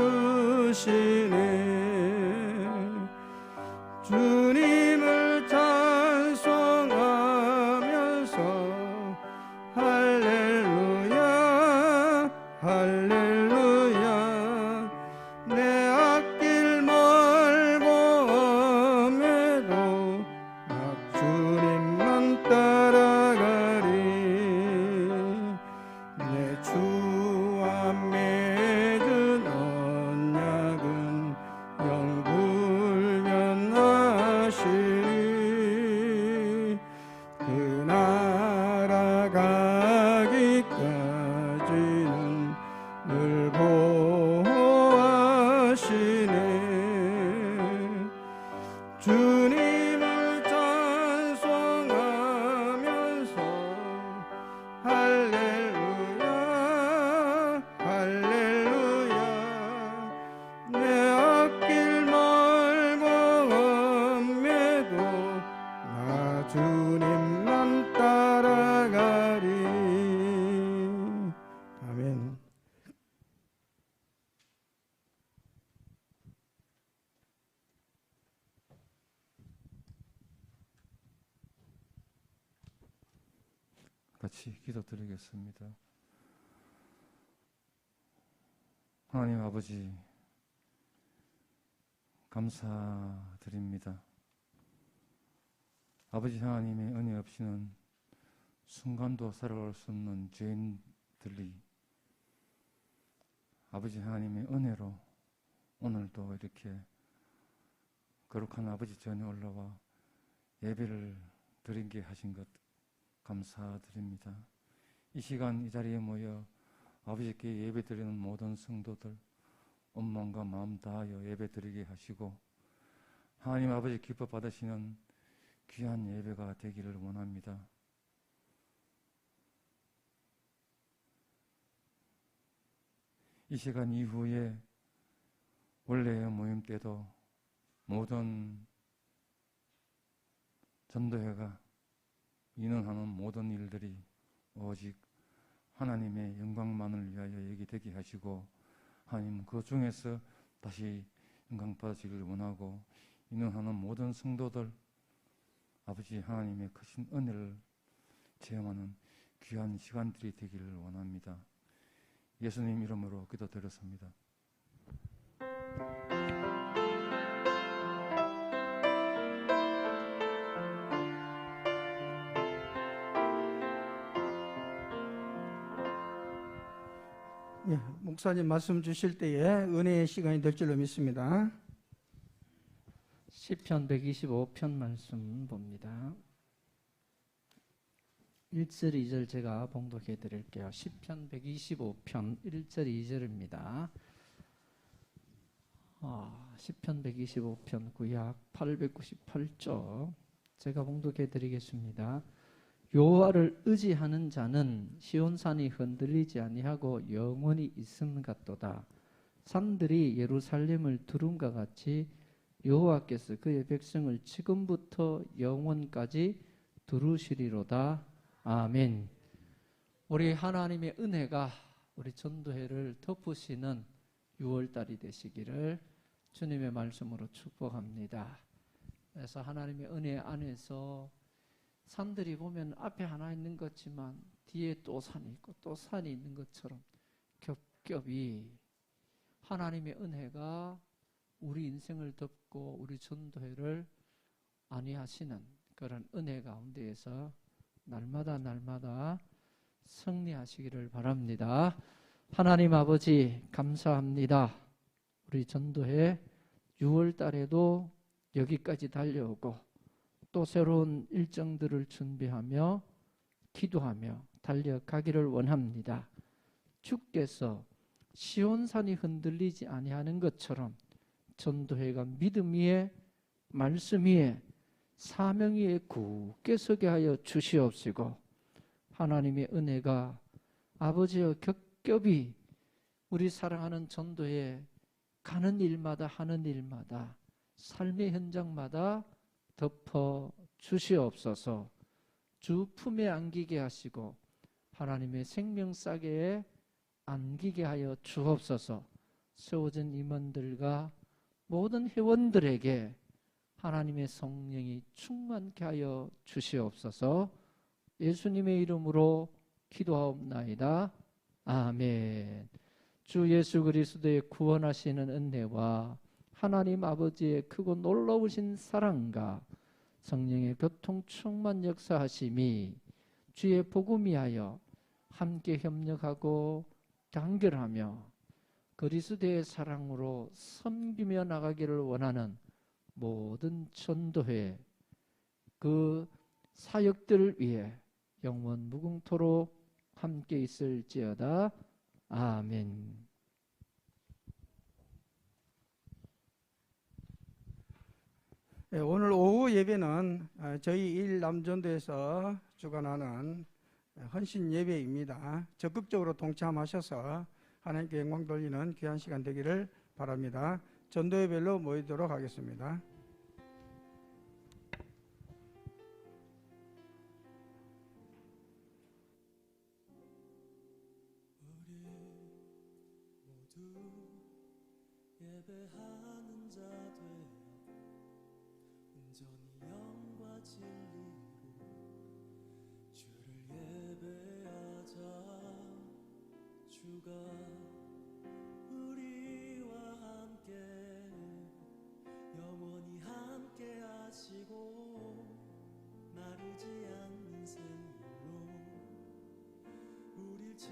Speaker 7: 같이 기도드리겠습니다. 하나님 아버지, 감사드립니다. 아버지 하나님의 은혜 없이는 순간도 살아갈 수 없는 죄인들이 아버지 하나님의 은혜로 오늘도 이렇게 거룩한 아버지 전에 올라와 예배를 드리게 하신 것 감사드립니다. 이 시간 이 자리에 모여 아버지께 예배 드리는 모든 성도들 온 마음과 마음 다하여 예배 드리게 하시고 하나님 아버지 기뻐 받으시는 귀한 예배가 되기를 원합니다. 이 시간 이후에 원래의 모임 때도 모든 전도회가 인원하는 모든 일들이 오직 하나님의 영광만을 위하여 얘기 되게 하시고 하나님 그 중에서 다시 영광 받으시기를 원하고 인원하는 모든 성도들 아버지 하나님의 크신 은혜를 체험하는 귀한 시간들이 되기를 원합니다. 예수님 이름으로 기도드렸습니다.
Speaker 6: 예, 목사님 말씀 주실 때에 은혜의 시간이 될 줄로 믿습니다.
Speaker 3: 시편 125편 말씀 봅니다. 1절 2절 제가 봉독해 드릴게요. 시편 125편 1절 2절입니다. 시편 125편 구약 898쪽 제가 봉독해 드리겠습니다. 여호와를 의지하는 자는 시온산이 흔들리지 아니하고 영원히 있음 같도다. 산들이 예루살렘을 두름과 같이 여호와께서 그의 백성을 지금부터 영원까지 두루시리로다. 아멘. 우리 하나님의 은혜가 우리 전도회를 덮으시는 6월달이 되시기를 주님의 말씀으로 축복합니다. 그래서 하나님의 은혜 안에서 산들이 보면 앞에 하나 있는 것 같지만 뒤에 또 산이 있고 또 산이 있는 것처럼 겹겹이 하나님의 은혜가 우리 인생을 덮고 우리 전도회를 안위하시는 그런 은혜 가운데에서 날마다 승리하시기를 바랍니다. 하나님 아버지 감사합니다. 우리 전도회 6월 달에도 여기까지 달려오고 또 새로운 일정들을 준비하며 기도하며 달려가기를 원합니다. 주께서 시온산이 흔들리지 아니하는 것처럼 전도회가 믿음 위에 말씀 위에 사명 위에 굳게 서게 하여 주시옵시고 하나님의 은혜가 아버지여 겹겹이 우리 사랑하는 전도회 가는 일마다 하는 일마다 삶의 현장마다 덮어 주시옵소서. 주 품에 안기게 하시고 하나님의 생명싸개에 안기게 하여 주옵소서. 세워진 임원들과 모든 회원들에게 하나님의 성령이 충만케 하여 주시옵소서. 예수님의 이름으로 기도하옵나이다. 아멘. 주 예수 그리스도의 구원하시는 은혜와 하나님 아버지의 크고 놀라우신 사랑과 성령의 교통 충만 역사하심이 주의 복음이 하여 함께 협력하고 단결하며 그리스도의 사랑으로 섬기며 나가기를 원하는 모든 전도회 그 사역들을 위해 영원 무궁토록 함께 있을지어다. 아멘.
Speaker 6: 예, 오늘 오후 예배는 저희 일남전도에서 주관하는 헌신 예배입니다. 적극적으로 동참하셔서 하나님께 영광 돌리는 귀한 시간 되기를 바랍니다. 전도회별로 모이도록 하겠습니다.
Speaker 2: 예배하는 자 되어 온전히 영과 진리로 주를 예배 이제